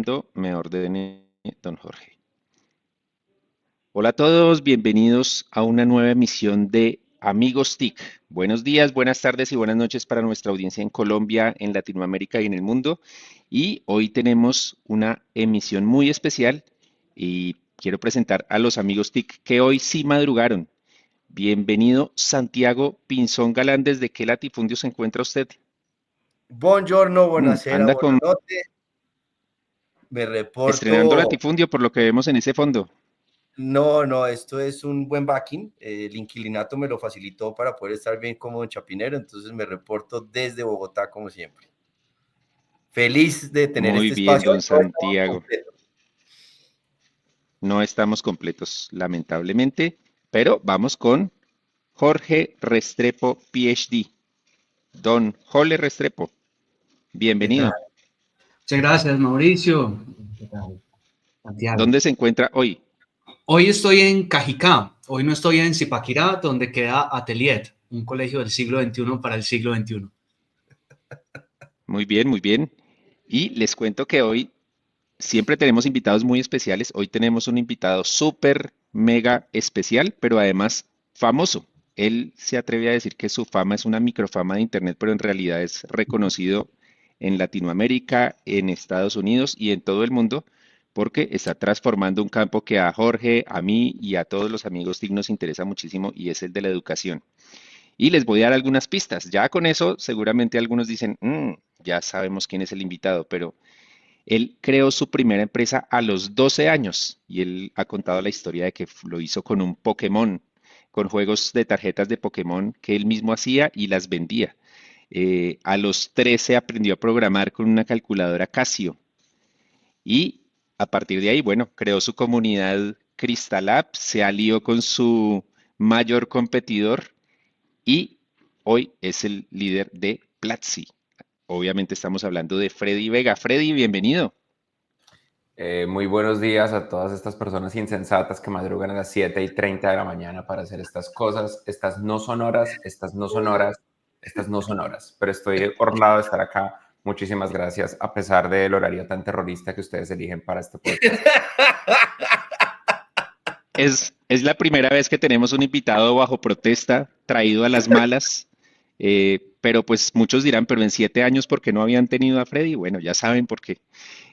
cuando me ordene don Jorge. Hola a todos, bienvenidos a una nueva emisión de Amigos TIC. Buenos días, buenas tardes y buenas noches para nuestra audiencia en Colombia, en Latinoamérica y en el mundo. Y hoy tenemos una emisión muy especial y quiero presentar a los amigos TIC que hoy sí madrugaron. Bienvenido Santiago Pinzón Galán, ¿desde qué latifundio se encuentra usted? Buongiorno, buonasera, Anda con buonanotte. Me estrenando reporto. latifundio por lo que vemos en ese fondo. No, esto es un buen backing. El inquilinato me lo facilitó para poder estar bien cómodo en Chapinero, entonces me reporto desde Bogotá como siempre. Feliz de tener Muy este bien, espacio. don No estamos Santiago. completos. No estamos completos, lamentablemente, pero vamos con Jorge Restrepo, PhD. Don Jorge Restrepo, ¿Qué tal? bienvenido. Muchas gracias, Mauricio. ¿Qué tal, Santiago? ¿Dónde se encuentra hoy? Hoy estoy en Cajicá. Hoy no estoy en Zipaquirá, donde queda Atelier, un colegio del siglo XXI para el siglo XXI. Muy bien, muy bien. Y les cuento que hoy siempre tenemos invitados muy especiales. Hoy tenemos un invitado súper, mega especial, pero además famoso. Él se atreve a decir que su fama es una microfama de Internet, pero en realidad es reconocido en Latinoamérica, en Estados Unidos y en todo el mundo, porque está transformando un campo que a Jorge, a mí y a todos los amigos TIC nos interesa muchísimo y es el de la educación. Y les voy a dar algunas pistas. Ya con eso, seguramente algunos dicen, ya sabemos quién es el invitado, pero él creó su primera empresa a los 12 años y él ha contado la historia de que lo hizo con un Pokémon, con juegos de tarjetas de Pokémon que él mismo hacía y las vendía. A los 13 aprendió a programar con una calculadora Casio y a partir de ahí, bueno, creó su comunidad Crystal Lab, se alió con su mayor competidor y hoy es el líder de Platzi. Obviamente estamos hablando de Freddy Vega. Freddy, bienvenido. Muy buenos días a todas estas personas insensatas que madrugan a las 7:30 de la mañana para hacer estas cosas. Estas no son horas, estas no son horas, estas no son horas. Pero estoy honrado de estar acá. Muchísimas gracias, a pesar del horario tan terrorista que ustedes eligen para este podcast. Es la primera vez que tenemos un invitado bajo protesta, traído a las malas, pero pues muchos dirán, pero en 7 años, ¿por qué no habían tenido a Freddy? Bueno, ya saben por qué. No,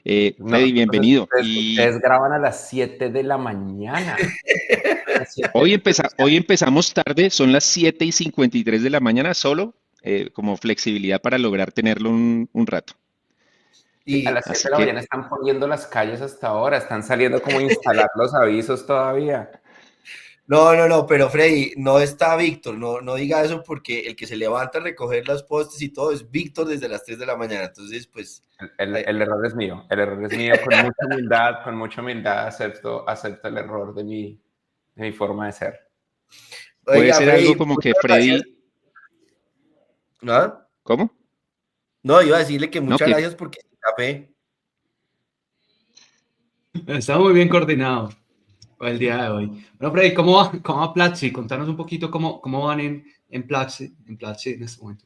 Freddy, entonces bienvenido. Y ustedes graban a las 7 de la mañana. A las 7, hoy empezamos tarde, son las 7:53 de la mañana, solo como flexibilidad para lograr tenerlo un rato. sí, a Y las 7 Así de la que mañana están poniendo las calles hasta ahora, están saliendo como a instalar los avisos todavía. no, pero Freddy, no está Víctor, no diga eso porque el que se levanta a recoger los postes y todo es Víctor desde las 3 de la mañana. Entonces, pues, El error es mío, con mucha humildad acepto el error de mi forma de ser. puede oiga, ser algo Freddy, como que muchas gracias. Freddy, ¿Ah? ¿cómo? No, iba a decirle que No, muchas que gracias porque el café. Estamos muy bien coordinados el día de hoy. Bueno, Freddy, ¿cómo va Platzi? Contanos un poquito cómo van en Platzi en este momento.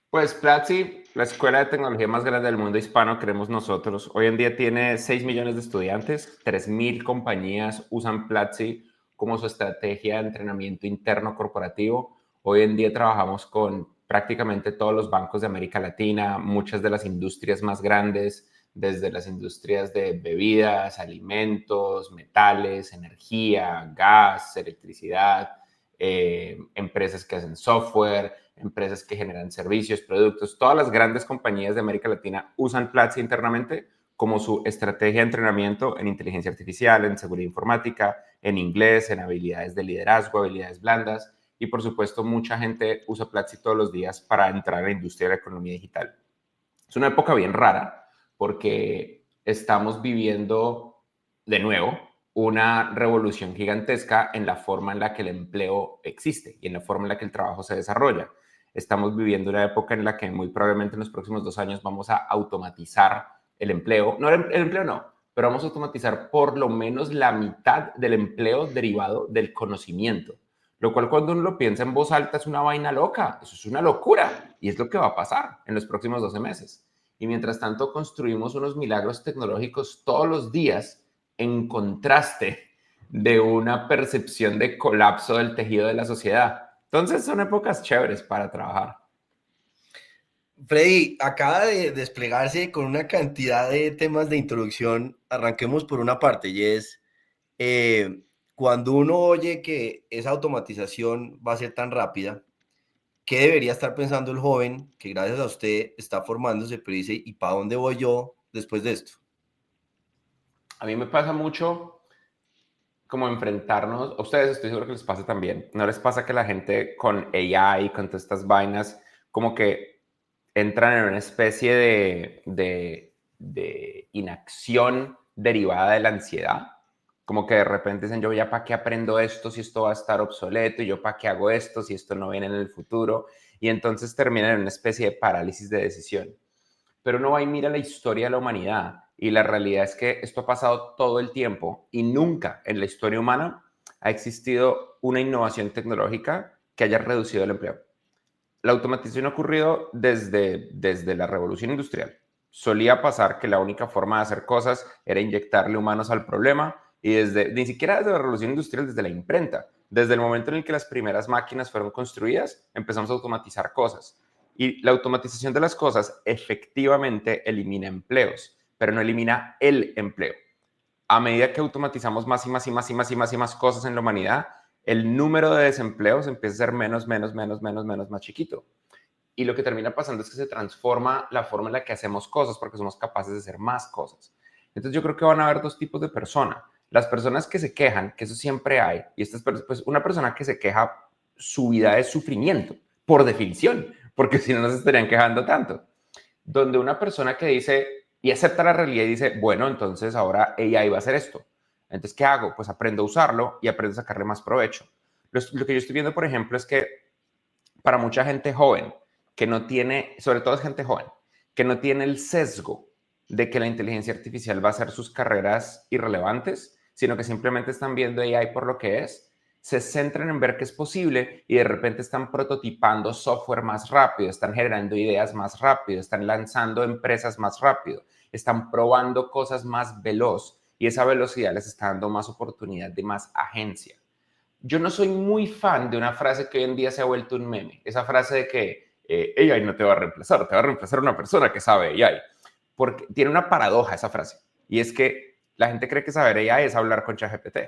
Pues Platzi, la escuela de tecnología más grande del mundo hispano, creemos nosotros, hoy en día tiene 6 millones de estudiantes, 3.000 compañías usan Platzi como su estrategia de entrenamiento interno corporativo. Hoy en día trabajamos con prácticamente todos los bancos de América Latina, muchas de las industrias más grandes, desde las industrias de bebidas, alimentos, metales, energía, gas, electricidad, empresas que hacen software, empresas que generan servicios, productos. Todas las grandes compañías de América Latina usan Platzi internamente como su estrategia de entrenamiento en inteligencia artificial, en seguridad informática, en inglés, en habilidades de liderazgo, habilidades blandas. Y por supuesto, mucha gente usa Platzi todos los días para entrar a la industria de la economía digital. Es una época bien rara porque estamos viviendo de nuevo una revolución gigantesca en la forma en la que el empleo existe y en la forma en la que el trabajo se desarrolla. Estamos viviendo una época en la que muy probablemente en los próximos 2 años vamos a automatizar el empleo. No, el empleo no, pero vamos a automatizar por lo menos la mitad del empleo derivado del conocimiento. Lo cual cuando uno lo piensa en voz alta es una vaina loca, eso es una locura y es lo que va a pasar en los próximos 12 meses. Y mientras tanto construimos unos milagros tecnológicos todos los días en contraste de una percepción de colapso del tejido de la sociedad. Entonces son épocas chéveres para trabajar. Freddy, acaba de desplegarse con una cantidad de temas de introducción. Arranquemos por una parte y es cuando uno oye que esa automatización va a ser tan rápida, ¿qué debería estar pensando el joven que gracias a usted está formándose, pero dice, ¿y para dónde voy yo después de esto? A mí me pasa mucho como enfrentarnos, a ustedes estoy seguro que les pasa también, ¿no les pasa que la gente con AI, con todas estas vainas, como que entran en una especie de inacción derivada de la ansiedad? Como que de repente dicen, yo ya para qué aprendo esto si esto va a estar obsoleto, y yo para qué hago esto si esto no viene en el futuro, y entonces terminan en una especie de parálisis de decisión. Pero uno va y mira la historia de la humanidad y la realidad es que esto ha pasado todo el tiempo y nunca en la historia humana ha existido una innovación tecnológica que haya reducido el empleo. La automatización ha ocurrido desde la revolución industrial. Solía pasar que la única forma de hacer cosas era inyectarle humanos al problema y ni siquiera desde la revolución industrial, desde la imprenta. Desde el momento en el que las primeras máquinas fueron construidas, empezamos a automatizar cosas. Y la automatización de las cosas efectivamente elimina empleos, pero no elimina el empleo. A medida que automatizamos más y más y más y más y más y más cosas en la humanidad, el número de desempleos empieza a ser menos, más chiquito. Y lo que termina pasando es que se transforma la forma en la que hacemos cosas porque somos capaces de hacer más cosas. Entonces yo creo que van a haber dos tipos de personas. Las personas que se quejan, que eso siempre hay, y pues una persona que se queja, su vida es sufrimiento, por definición, porque si no, no se estarían quejando tanto. Donde una persona que dice y acepta la realidad y dice, bueno, entonces ahora AI va a hacer esto. Entonces, ¿qué hago? Pues aprendo a usarlo y aprendo a sacarle más provecho. Lo que yo estoy viendo, por ejemplo, es que para mucha gente joven, que no tiene, sobre todo es gente joven, que no tiene el sesgo de que la inteligencia artificial va a hacer sus carreras irrelevantes, sino que simplemente están viendo AI por lo que es, se centran en ver que es posible y de repente están prototipando software más rápido, están generando ideas más rápido, están lanzando empresas más rápido, están probando cosas más veloz y esa velocidad les está dando más oportunidad de más agencia. Yo no soy muy fan de una frase que hoy en día se ha vuelto un meme, esa frase de que AI no te va a reemplazar, te va a reemplazar una persona que sabe AI, porque tiene una paradoja esa frase, y es que la gente cree que saber AI es hablar con ChatGPT,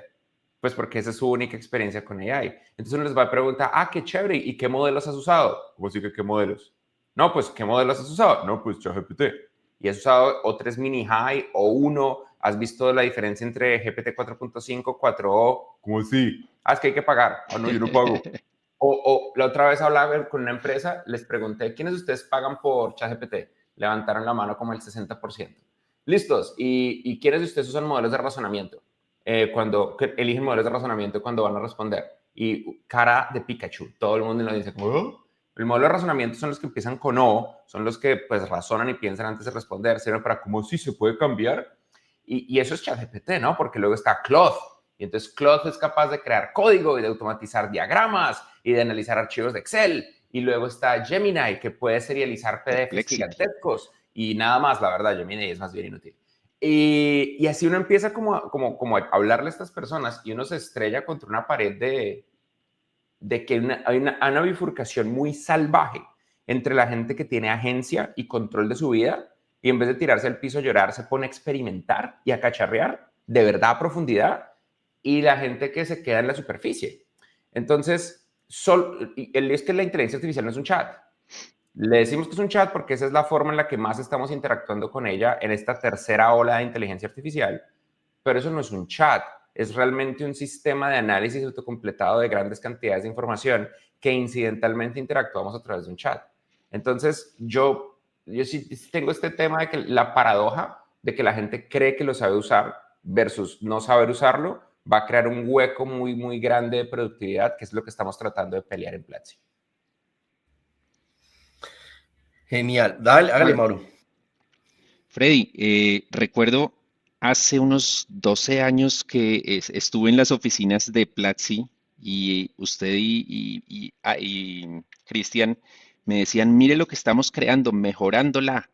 pues porque esa es su única experiencia con AI. Entonces uno les va a preguntar, qué chévere, ¿y qué modelos has usado? ¿Cómo así que qué modelos? No, pues, ¿qué modelos has usado? No, pues ChatGPT. ¿Y has usado O3 Mini High o 1? ¿Has visto la diferencia entre GPT 4.5, 4o? ¿Cómo así? Es que hay que pagar. No, yo no pago. O la otra vez hablaba con una empresa, les pregunté, ¿quiénes de ustedes pagan por ChatGPT? Levantaron la mano como el 60%. Listos. ¿Y quiénes de ustedes usan modelos de razonamiento? Cuando eligen modelos de razonamiento cuando van a responder. Y cara de Pikachu. Todo el mundo lo dice como, ¿oh? El modelo de razonamiento son los que empiezan con O, son los que pues razonan y piensan antes de responder, sirven para cómo sí se puede cambiar. Y eso es ChatGPT, ¿no? Porque luego está Claude. Y entonces Claude es capaz de crear código y de automatizar diagramas y de analizar archivos de Excel. Y luego está Gemini, que puede serializar PDFs gigantescos. Y nada más, la verdad, Gemini es más bien inútil. Y así uno empieza como a hablarle a estas personas y uno se estrella contra una pared de que hay una bifurcación muy salvaje entre la gente que tiene agencia y control de su vida y en vez de tirarse al piso a llorar, se pone a experimentar y a cacharrear de verdad a profundidad, y la gente que se queda en la superficie. Entonces, es que la inteligencia artificial no es un chat. Le decimos que es un chat porque esa es la forma en la que más estamos interactuando con ella en esta tercera ola de inteligencia artificial, pero eso no es un chat, es realmente un sistema de análisis autocompletado de grandes cantidades de información que incidentalmente interactuamos a través de un chat. Entonces, yo sí tengo este tema de que la paradoja de que la gente cree que lo sabe usar versus no saber usarlo va a crear un hueco muy, muy grande de productividad, que es lo que estamos tratando de pelear en Platzi. Genial. Dale, hágale, Mauro. Freddy, recuerdo hace unos 12 años que estuve en las oficinas de Platzi y usted y Cristian me decían, mire lo que estamos creando, mejorándola.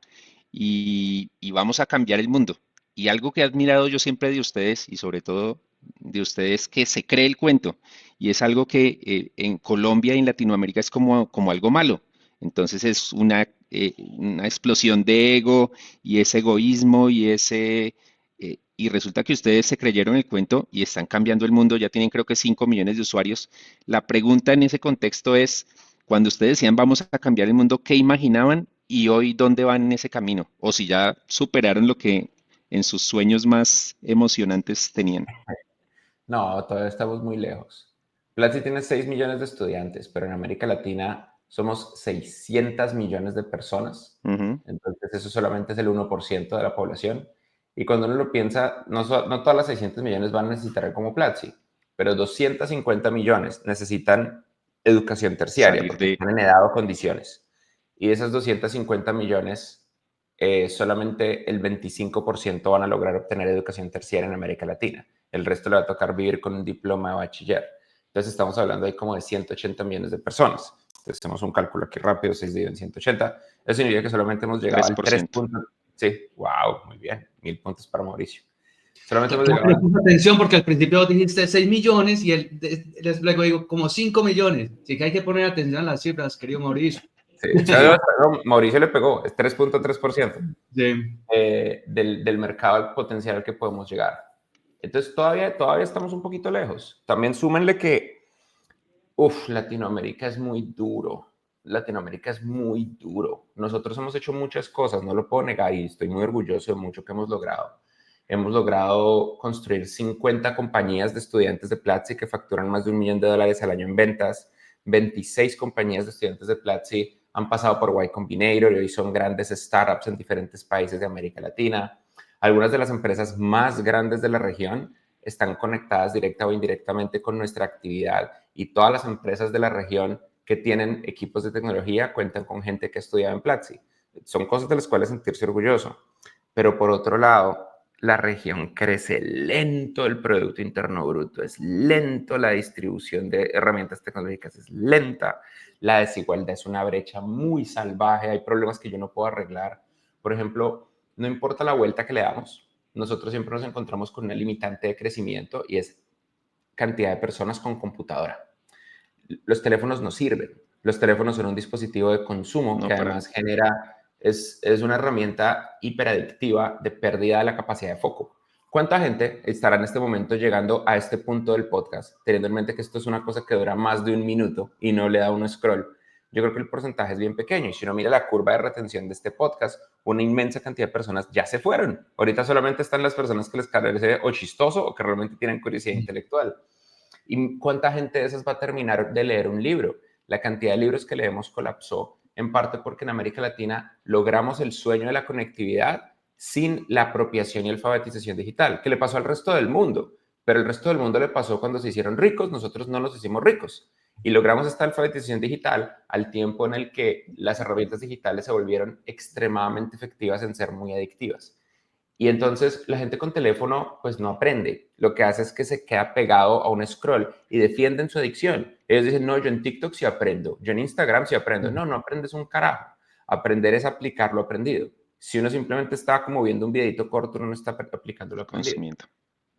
y vamos a cambiar el mundo. Y algo que he admirado yo siempre de ustedes y sobre todo de ustedes que se cree el cuento y es algo que en Colombia y en Latinoamérica es como algo malo. Entonces es una explosión de ego y ese egoísmo y resulta que ustedes se creyeron el cuento y están cambiando el mundo, ya tienen creo que 5 millones de usuarios. La pregunta en ese contexto es, cuando ustedes decían vamos a cambiar el mundo, ¿qué imaginaban y hoy dónde van en ese camino? O si ya superaron lo que en sus sueños más emocionantes tenían. No, todavía estamos muy lejos. Platzi tiene 6 millones de estudiantes, pero en América Latina somos 600 millones de personas. Ujú. Entonces eso solamente es el 1% de la población. Y cuando uno lo piensa, no todas las 600 millones van a necesitar algo como Platzi, pero 250 millones necesitan educación terciaria Salir porque de... están en edad o condiciones. Y de esas 250 millones, solamente el 25% van a lograr obtener educación terciaria en América Latina. El resto le va a tocar vivir con un diploma de bachiller. Entonces estamos hablando ahí como de 180 millones de personas. Entonces hacemos un cálculo aquí rápido, 6 dividido en 180. Eso significa que solamente hemos llegado al 3 3%. puntos. Sí, wow, muy bien. 1000 puntos para Mauricio. Solamente hemos Claro, llegado al... puse atención porque al principio dijiste 6 millones y luego digo como 5 millones. Así que hay que poner atención a las cifras, querido Mauricio. Sí. No, Mauricio le pegó, es 3.3%. Sí. Del mercado al potencial al que podemos llegar. Entonces todavía estamos un poquito lejos. También súmenle que, Latinoamérica es muy duro. Latinoamérica es muy duro. Nosotros hemos hecho muchas cosas, no lo puedo negar y estoy muy orgulloso de mucho que hemos logrado. Hemos logrado construir 50 compañías de estudiantes de Platzi que facturan más de $1 millón al año en ventas. 26 compañías de estudiantes de Platzi han pasado por Y Combinator y hoy son grandes startups en diferentes países de América Latina. Algunas de las empresas más grandes de la región están conectadas directa o indirectamente con nuestra actividad y todas las empresas de la región que tienen equipos de tecnología cuentan con gente que ha estudiado en Platzi. Son cosas de las cuales sentirse orgulloso. Pero por otro lado, la región crece lento, el Producto Interno Bruto es lento, la distribución de herramientas tecnológicas es lenta, la desigualdad es una brecha muy salvaje, hay problemas que yo no puedo arreglar. Por ejemplo, no importa la vuelta que le damos, nosotros siempre nos encontramos con una limitante de crecimiento y es cantidad de personas con computadora. Los teléfonos no sirven. Los teléfonos son un dispositivo de consumo que No, para... además es una herramienta hiperadictiva de pérdida de la capacidad de foco. ¿Cuánta gente estará en este momento llegando a este punto del podcast, teniendo en mente que esto es una cosa que dura más de un minuto y no le da uno scroll? Yo creo que el porcentaje es bien pequeño y si uno mira la curva de retención de este podcast, una inmensa cantidad de personas ya se fueron. Ahorita solamente están las personas que les parece o chistoso o que realmente tienen curiosidad intelectual. ¿Y cuánta gente de esas va a terminar de leer un libro? La cantidad de libros que leemos colapsó, en parte porque en América Latina logramos el sueño de la conectividad sin la apropiación y alfabetización digital, que le pasó al resto del mundo, pero el resto del mundo le pasó cuando se hicieron ricos, nosotros no nos hicimos ricos. Y logramos esta alfabetización digital al tiempo en el que las herramientas digitales se volvieron extremadamente efectivas en ser muy adictivas. Y entonces la gente con teléfono pues no aprende. Lo que hace es que se queda pegado a un scroll y defienden su adicción. Ellos dicen, no, yo en TikTok sí aprendo, yo en Instagram sí aprendo. No, no aprendes un carajo. Aprender es aplicar lo aprendido. Si uno simplemente está como viendo un videito corto, uno no está aplicando lo aprendido. Consumiendo.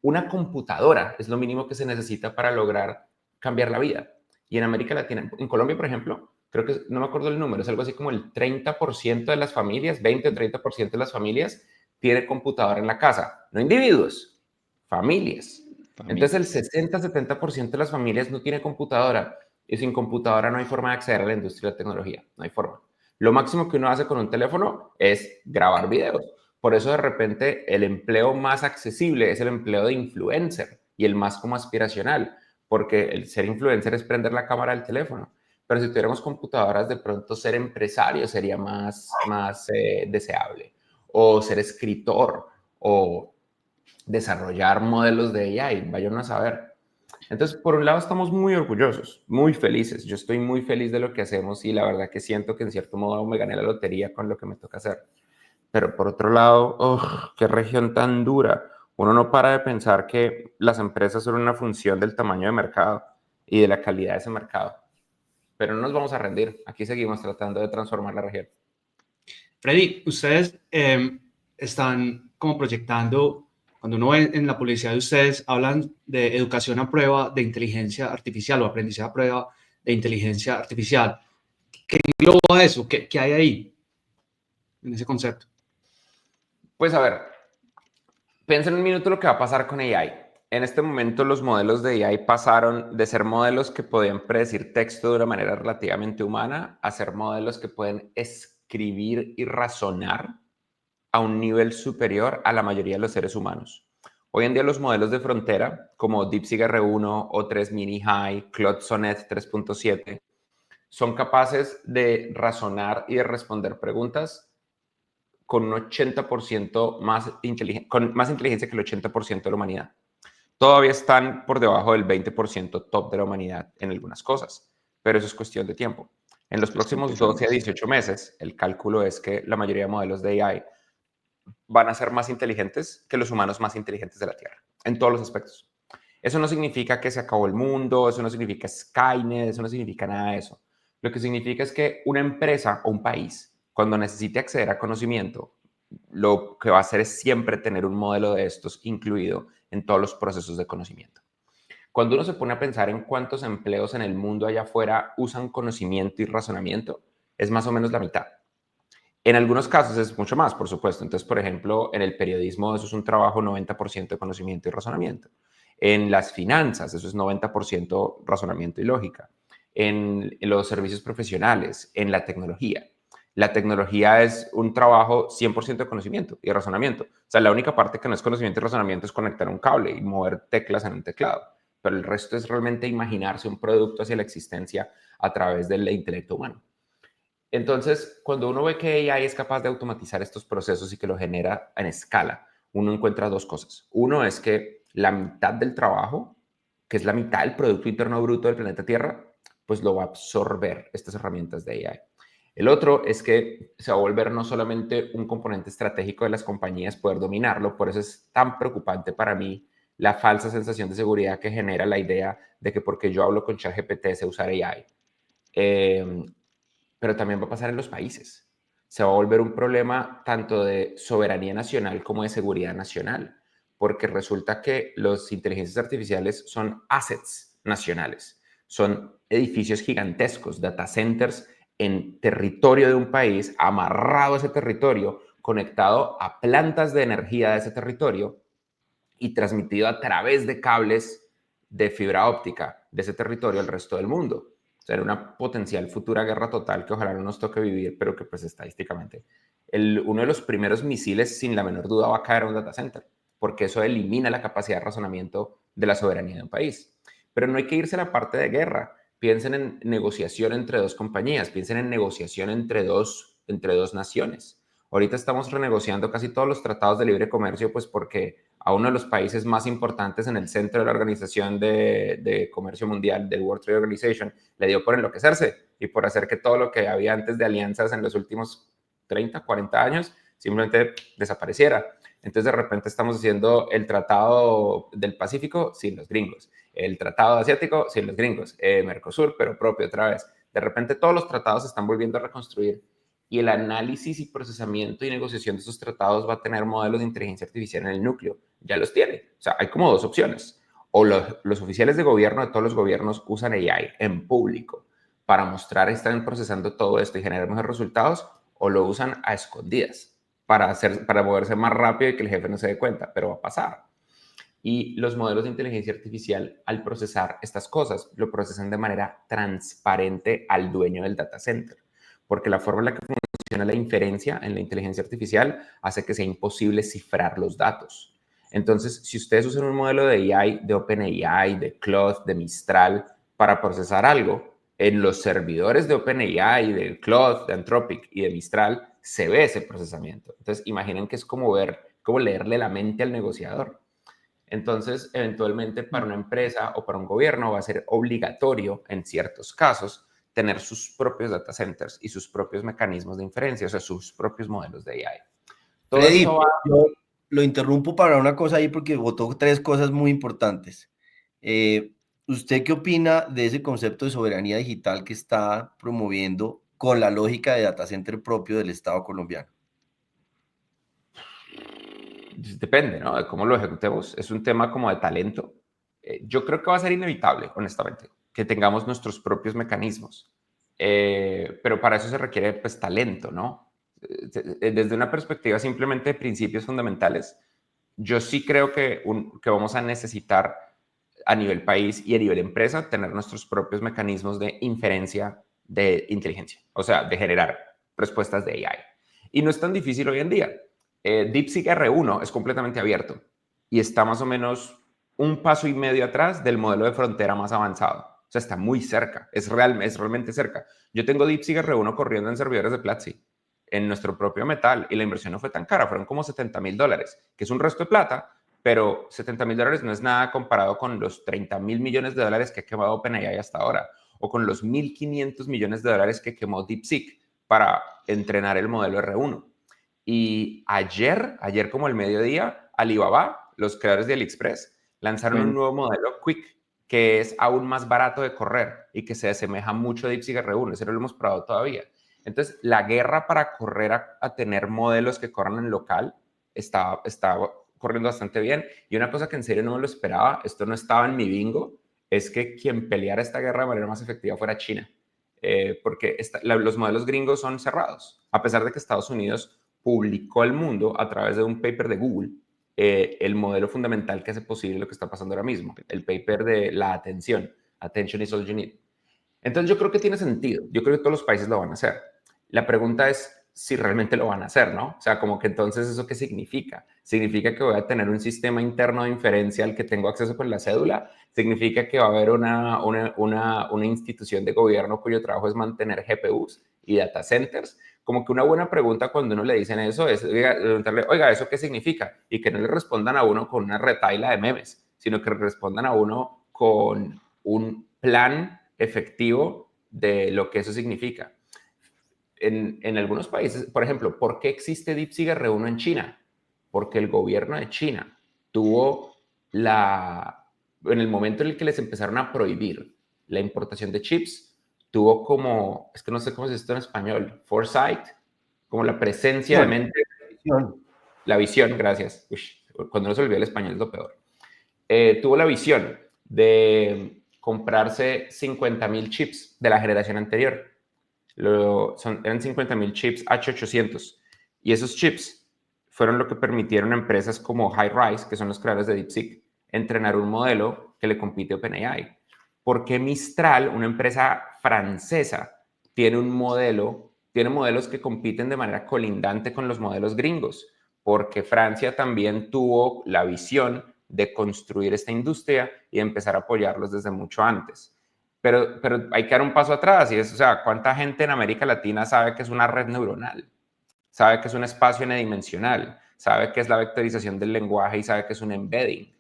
Una computadora es lo mínimo que se necesita para lograr cambiar la vida. Y en América Latina, en Colombia, por ejemplo, creo que, no me acuerdo el número, es algo así como el 30% de las familias, 20 o 30% de las familias tiene computadora en la casa. No individuos, familias. Entonces el Familias. 60-70% de las familias no tiene computadora y sin computadora no hay forma de acceder a la industria de la tecnología, no hay forma. Lo máximo que uno hace con un teléfono es grabar videos. Por eso de repente el empleo más accesible es el empleo de influencer y el más como aspiracional, porque el ser influencer es prender la cámara del teléfono. Pero si tuviéramos computadoras, de pronto ser empresario sería más deseable, o ser escritor, o desarrollar modelos de AI, vayan a saber. Entonces, por un lado estamos muy orgullosos, muy felices. Yo estoy muy feliz de lo que hacemos y la verdad que siento que en cierto modo me gané la lotería con lo que me toca hacer. Pero por otro lado, qué región tan dura. Uno no para de pensar que las empresas son una función del tamaño de mercado y de la calidad de ese mercado. Pero no nos vamos a rendir. Aquí seguimos tratando de transformar la región. Freddy, ustedes están como proyectando, cuando uno ve en la publicidad de ustedes, hablan de educación a prueba de inteligencia artificial o aprendizaje a prueba de inteligencia artificial. ¿Qué engloba eso? ¿Qué hay ahí en ese concepto? Pues a ver, piensa en un minuto lo que va a pasar con AI. En este momento los modelos de AI pasaron de ser modelos que podían predecir texto de una manera relativamente humana a ser modelos que pueden escribir y razonar a un nivel superior a la mayoría de los seres humanos. Hoy en día los modelos de frontera como DeepSeek R1, O3 Mini High, Claude Sonnet 3.7 son capaces de razonar y de responder preguntas con un 80% con más inteligencia que el 80% de la humanidad. Todavía están por debajo del 20% top de la humanidad en algunas cosas, pero eso es cuestión de tiempo. En los próximos 12 a 18 meses, el cálculo es que la mayoría de modelos de AI van a ser más inteligentes que los humanos más inteligentes de la Tierra, en todos los aspectos. Eso no significa que se acabó el mundo, eso no significa Skynet, eso no significa nada de eso. Lo que significa es que una empresa o un país, cuando necesite acceder a conocimiento, lo que va a hacer es siempre tener un modelo de estos incluido en todos los procesos de conocimiento. Cuando uno se pone a pensar en cuántos empleos en el mundo allá afuera usan conocimiento y razonamiento, es más o menos la mitad. En algunos casos es mucho más, por supuesto. Entonces, por ejemplo, en el periodismo eso es un trabajo 90% de conocimiento y razonamiento. En las finanzas eso es 90% razonamiento y lógica. En los servicios profesionales, en la tecnología. La tecnología es un trabajo 100% de conocimiento y razonamiento. O sea, la única parte que no es conocimiento y razonamiento es conectar un cable y mover teclas en un teclado. Pero el resto es realmente imaginarse un producto hacia la existencia a través del intelecto humano. Entonces, cuando uno ve que AI es capaz de automatizar estos procesos y que lo genera en escala, uno encuentra dos cosas. Uno es que la mitad del trabajo, que es la mitad del Producto Interno Bruto del planeta Tierra, pues lo va a absorber estas herramientas de AI. El otro es que se va a volver no solamente un componente estratégico de las compañías poder dominarlo, por eso es tan preocupante para mí la falsa sensación de seguridad que genera la idea de que porque yo hablo con ChatGPT sé usar AI. Pero también va a pasar en los países. Se va a volver un problema tanto de soberanía nacional como de seguridad nacional, porque resulta que las inteligencias artificiales son assets nacionales, son edificios gigantescos, data centers en territorio de un país, amarrado a ese territorio, conectado a plantas de energía de ese territorio y transmitido a través de cables de fibra óptica de ese territorio al resto del mundo. O sea, era una potencial futura guerra total que ojalá no nos toque vivir, pero que pues estadísticamente uno de los primeros misiles sin la menor duda va a caer a un data center, porque eso elimina la capacidad de razonamiento de la soberanía de un país. Pero no hay que irse a la parte de guerra. Piensen en negociación entre dos compañías, piensen en negociación entre dos naciones. Ahorita estamos renegociando casi todos los tratados de libre comercio, pues porque a uno de los países más importantes en el centro de la Organización de Comercio Mundial, del World Trade Organization, le dio por enloquecerse y por hacer que todo lo que había antes de alianzas en los últimos 30, 40 años simplemente desapareciera. Entonces, de repente estamos haciendo el Tratado del Pacífico sin los gringos, el Tratado Asiático sin los gringos, Mercosur, pero propio otra vez. De repente todos los tratados se están volviendo a reconstruir y el análisis y procesamiento y negociación de esos tratados va a tener modelos de inteligencia artificial en el núcleo. Ya los tiene. O sea, hay como dos opciones. O los oficiales de gobierno de todos los gobiernos usan AI en público para mostrar que están procesando todo esto y generar mejores resultados, o lo usan a escondidas para moverse más rápido y que el jefe no se dé cuenta, pero va a pasar. Y los modelos de inteligencia artificial, al procesar estas cosas, lo procesan de manera transparente al dueño del data center, porque la forma en la que funciona la inferencia en la inteligencia artificial hace que sea imposible cifrar los datos. Entonces, si ustedes usan un modelo de AI, de OpenAI, de Claude, de Mistral, para procesar algo, en los servidores de OpenAI, de Claude, de Anthropic y de Mistral, se ve ese procesamiento. Entonces, imaginen que es como leerle la mente al negociador. Entonces, eventualmente para una empresa o para un gobierno va a ser obligatorio, en ciertos casos, tener sus propios data centers y sus propios mecanismos de inferencia, o sea, sus propios modelos de AI. Todo Freddy, esto va... yo lo interrumpo para una cosa ahí porque votó tres cosas muy importantes. ¿Usted qué opina de ese concepto de soberanía digital que está promoviendo con la lógica de data center propio del Estado colombiano? depende, ¿no? De cómo lo ejecutemos. Es un tema como de talento. Yo creo que va a ser inevitable, honestamente, que tengamos nuestros propios mecanismos. Pero para eso se requiere, pues, talento, ¿no? Desde una perspectiva simplemente de principios fundamentales, yo sí creo que vamos a necesitar a nivel país y a nivel empresa tener nuestros propios mecanismos de inferencia de inteligencia, o sea, de generar respuestas de AI. Y no es tan difícil hoy en día. DeepSeek R1 es completamente abierto y está más o menos un paso y medio atrás del modelo de frontera más avanzado. O sea, está muy cerca, es realmente cerca. Yo tengo DeepSeek R1 corriendo en servidores de Platzi, en nuestro propio metal, y la inversión no fue tan cara, fueron como $70,000, que es un resto de plata, pero $70,000 no es nada comparado con los $30,000 millones que ha quemado OpenAI hasta ahora, o con los $1,500 millones que quemó DeepSeek para entrenar el modelo R1. Y ayer como el mediodía, Alibaba, los creadores de AliExpress, lanzaron un nuevo modelo, Quick, que es aún más barato de correr y que se asemeja mucho a DeepSeek R1. Ese no lo hemos probado todavía. Entonces, la guerra para correr a tener modelos que corran en local está corriendo bastante bien. Y una cosa que en serio no me lo esperaba, esto no estaba en mi bingo, es que quien peleara esta guerra de manera más efectiva fuera China. Porque los modelos gringos son cerrados, a pesar de que Estados Unidos publicó al mundo a través de un paper de Google el modelo fundamental que hace posible lo que está pasando ahora mismo, el paper de la atención. Attention is all you need. Entonces yo creo que tiene sentido, yo creo que todos los países lo van a hacer. La pregunta es si realmente lo van a hacer, ¿no? O sea, como que entonces, ¿eso qué significa? ¿Significa que voy a tener un sistema interno de inferencia al que tengo acceso con la cédula? ¿Significa que va a haber una institución de gobierno cuyo trabajo es mantener GPUs y data centers? Como que una buena pregunta cuando uno le dicen eso es preguntarle, oiga, ¿eso qué significa? Y que no le respondan a uno con una retaila de memes, sino que le respondan a uno con un plan efectivo de lo que eso significa. En algunos países, por ejemplo, ¿por qué existe DeepSeek R1 en China? Porque el gobierno de China tuvo en el momento en el que les empezaron a prohibir la importación de chips, tuvo como, es que no sé cómo se dice esto en español, foresight, como la presencia de mente. La visión, gracias. Cuando no se olvida el español es lo peor. Tuvo la visión de comprarse 50,000 chips de la generación anterior. Eran 50,000 chips H800. Y esos chips fueron lo que permitieron a empresas como Highrise, que son los creadores de DeepSeek, entrenar un modelo que le compite a OpenAI. ¿Por qué Mistral, una empresa francesa, tiene modelos que compiten de manera colindante con los modelos gringos? Porque Francia también tuvo la visión de construir esta industria y empezar a apoyarlos desde mucho antes. Pero hay que dar un paso atrás y es, o sea, ¿cuánta gente en América Latina sabe que es una red neuronal? Sabe que es un espacio n-dimensional, sabe que es la vectorización del lenguaje y sabe que es un embedding.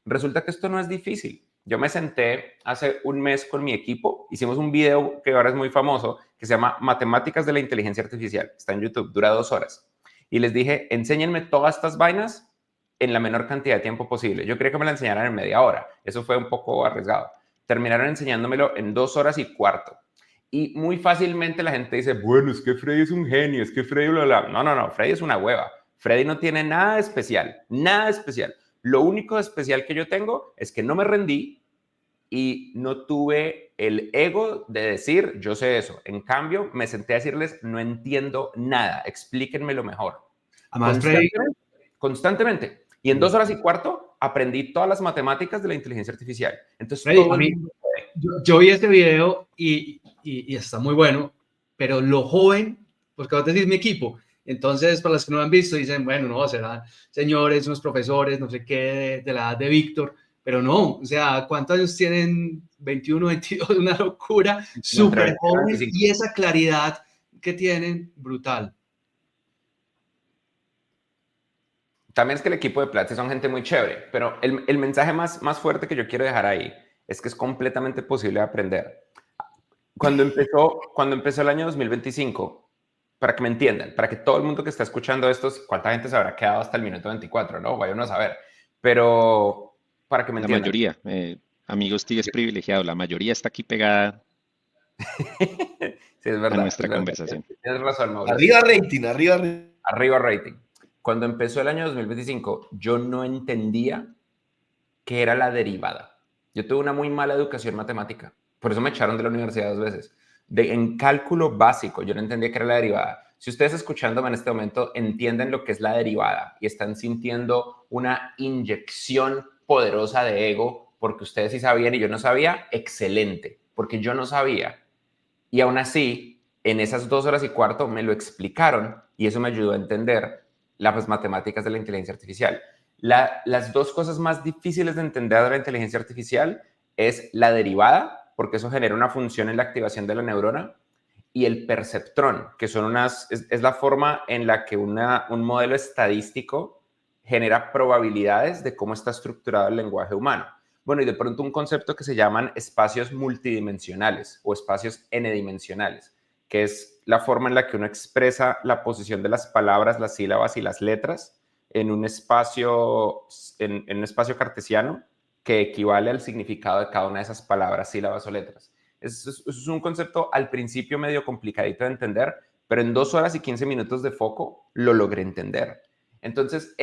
Resulta que esto no es difícil. Yo me senté hace un mes con mi equipo, hicimos un video que ahora es muy famoso, que se llama Matemáticas de la Inteligencia Artificial, está en YouTube, dura 2 horas. Y les dije, enséñenme todas estas vainas en la menor cantidad de tiempo posible. Yo quería que me la enseñaran en media hora, eso fue un poco arriesgado. Terminaron enseñándomelo en 2 horas y cuarto. Y muy fácilmente la gente dice, bueno, es que Freddy es un genio, es que Freddy bla, bla. No, Freddy es una hueva. Freddy no tiene nada especial, nada especial. Lo único especial que yo tengo es que no me rendí y no tuve el ego de decir, yo sé eso. En cambio, me senté a decirles, no entiendo nada, explíquenmelo mejor. Además, Freddy, constantemente. Y en 2 horas y cuarto aprendí todas las matemáticas de la inteligencia artificial. Entonces, Freddy, todo el mundo puede. yo vi este video y está muy bueno, pero lo joven, porque vos decís mi equipo, entonces para los que no lo han visto dicen, bueno, no, serán señores, unos profesores, no sé qué, de la edad de Víctor, pero no, o sea, ¿cuántos años tienen? 21, 22, una locura, súper joven, y esa claridad que tienen, brutal. También es que el equipo de Platzi son gente muy chévere, pero el mensaje más fuerte que yo quiero dejar ahí es que es completamente posible aprender. Cuando empezó el año 2025, para que me entiendan, para que todo el mundo que está escuchando esto, ¿cuánta gente se habrá quedado hasta el minuto 24? No, vayan a saber. Pero para que me entiendan. La mayoría, amigos, Tigres privilegiado, la mayoría está aquí pegada sí, es verdad, a nuestra conversación. Tienes razón, Mauricio. Arriba rating, arriba rating. Arriba rating. Cuando empezó el año 2025, yo no entendía qué era la derivada. Yo tuve una muy mala educación matemática. Por eso me echaron de la universidad 2 veces. En cálculo básico, yo no entendía qué era la derivada. Si ustedes escuchándome en este momento entienden lo que es la derivada y están sintiendo una inyección poderosa de ego porque ustedes sí sabían y yo no sabía, excelente, porque yo no sabía. Y aún así, en esas 2 horas y cuarto me lo explicaron y eso me ayudó a entender las matemáticas de la inteligencia artificial. Las 2 cosas más difíciles de entender de la inteligencia artificial es la derivada, porque eso genera una función en la activación de la neurona, y el perceptrón, que son es la forma en la que un modelo estadístico genera probabilidades de cómo está estructurado el lenguaje humano. Bueno, y de pronto un concepto que se llaman espacios multidimensionales o espacios n-dimensionales, que es la forma en la que uno expresa la posición de las palabras, las sílabas y las letras en un espacio cartesiano que equivale al significado de cada una de esas palabras, sílabas o letras. Es un concepto al principio medio complicadito de entender, pero en 2 horas y 15 minutos de foco lo logré entender. Entonces,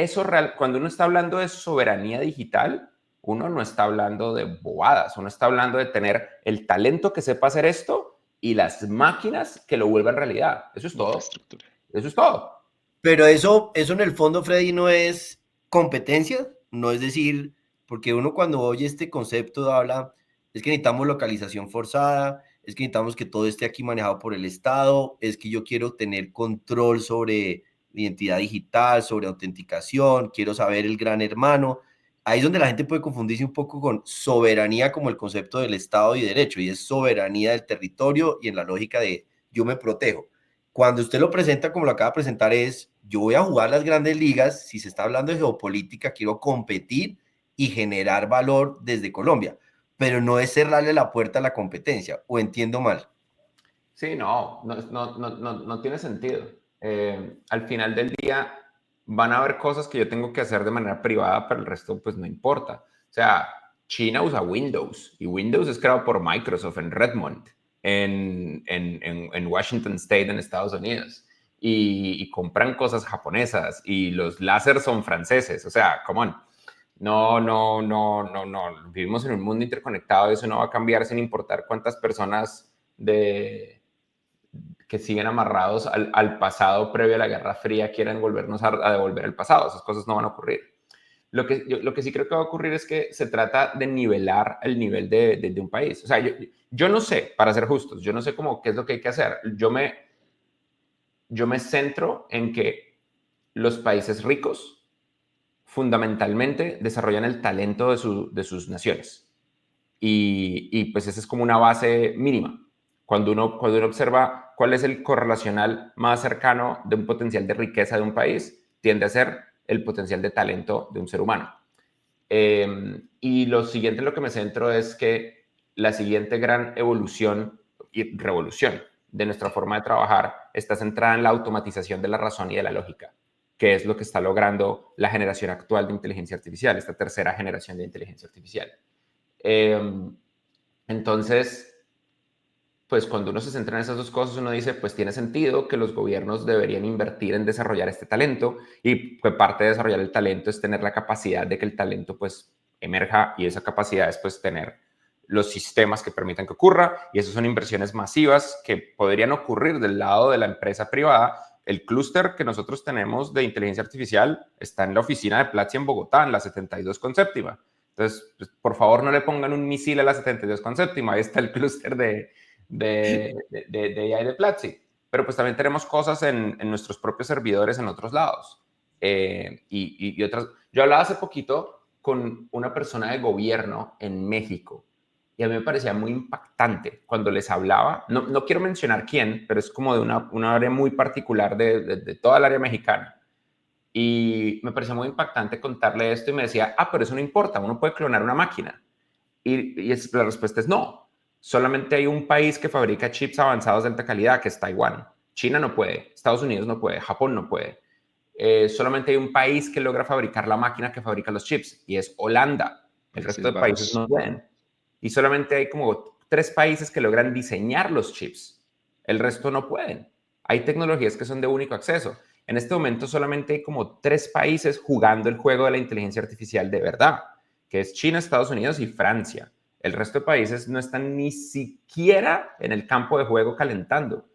cuando uno está hablando de soberanía digital, uno no está hablando de bobadas, uno está hablando de tener el talento que sepa hacer esto y las máquinas que lo vuelvan realidad. Eso es todo. Eso es todo. Pero eso en el fondo, Freddy, no es competencia, no es decir, porque uno cuando oye este concepto habla, es que necesitamos localización forzada, es que necesitamos que todo esté aquí manejado por el Estado, es que yo quiero tener control sobre identidad digital, sobre autenticación, quiero saber el gran hermano. Ahí es donde la gente puede confundirse un poco con soberanía como el concepto del Estado y derecho, y es soberanía del territorio y en la lógica de yo me protejo. Cuando usted lo presenta como lo acaba de presentar es, yo voy a jugar las grandes ligas, si se está hablando de geopolítica, quiero competir y generar valor desde Colombia, pero no es cerrarle la puerta a la competencia, o entiendo mal. Sí, no tiene sentido. Al final del día van a haber cosas que yo tengo que hacer de manera privada, pero el resto pues no importa. O sea, China usa Windows y Windows es creado por Microsoft en Redmond, en Washington State, en Estados Unidos. Y compran cosas japonesas y los láseres son franceses. O sea, come on. No. Vivimos en un mundo interconectado y eso no va a cambiar sin importar cuántas personas que siguen amarrados al pasado previo a la Guerra Fría quieran volvernos a devolver el pasado. Esas cosas no van a ocurrir. Lo que sí creo que va a ocurrir es que se trata de nivelar el nivel de un país. O sea, yo no sé, para ser justos, yo no sé qué es lo que hay que hacer. Yo me centro en que los países ricos fundamentalmente desarrollan el talento de sus naciones. Y pues esa es como una base mínima. Cuando uno observa cuál es el correlacional más cercano de un potencial de riqueza de un país, tiende a ser el potencial de talento de un ser humano. Y lo siguiente en lo que me centro es que la siguiente gran evolución y revolución de nuestra forma de trabajar está centrada en la automatización de la razón y de la lógica, que es lo que está logrando la generación actual de inteligencia artificial, esta tercera generación de inteligencia artificial. Entonces, pues cuando uno se centra en esas 2 cosas, uno dice, pues tiene sentido que los gobiernos deberían invertir en desarrollar este talento y pues parte de desarrollar el talento es tener la capacidad de que el talento pues emerja y esa capacidad es pues tener los sistemas que permitan que ocurra y esas son inversiones masivas que podrían ocurrir del lado de la empresa privada. El clúster que nosotros tenemos de inteligencia artificial está en la oficina de Platzi en Bogotá, en la 72 con séptima. Entonces, pues, por favor, no le pongan un misil a la 72 con séptima. Ahí está el clúster de AI de Platzi. Pero pues también tenemos cosas en nuestros propios servidores en otros lados. Y otras. Yo hablaba hace poquito con una persona de gobierno en México y a mí me parecía muy impactante cuando les hablaba. No quiero mencionar quién, pero es como de una área muy particular de toda el área mexicana. Y me parecía muy impactante contarle esto y me decía, pero eso no importa, uno puede clonar una máquina. Y la respuesta es no. Solamente hay un país que fabrica chips avanzados de alta calidad, que es Taiwán. China no puede, Estados Unidos no puede, Japón no puede. Solamente hay un país que logra fabricar la máquina que fabrica los chips y es Holanda. El resto de países no pueden. Y solamente hay como 3 países que logran diseñar los chips. El resto no pueden. Hay tecnologías que son de único acceso. En este momento solamente hay como 3 países jugando el juego de la inteligencia artificial de verdad, que es China, Estados Unidos y Francia. El resto de países no están ni siquiera en el campo de juego calentando,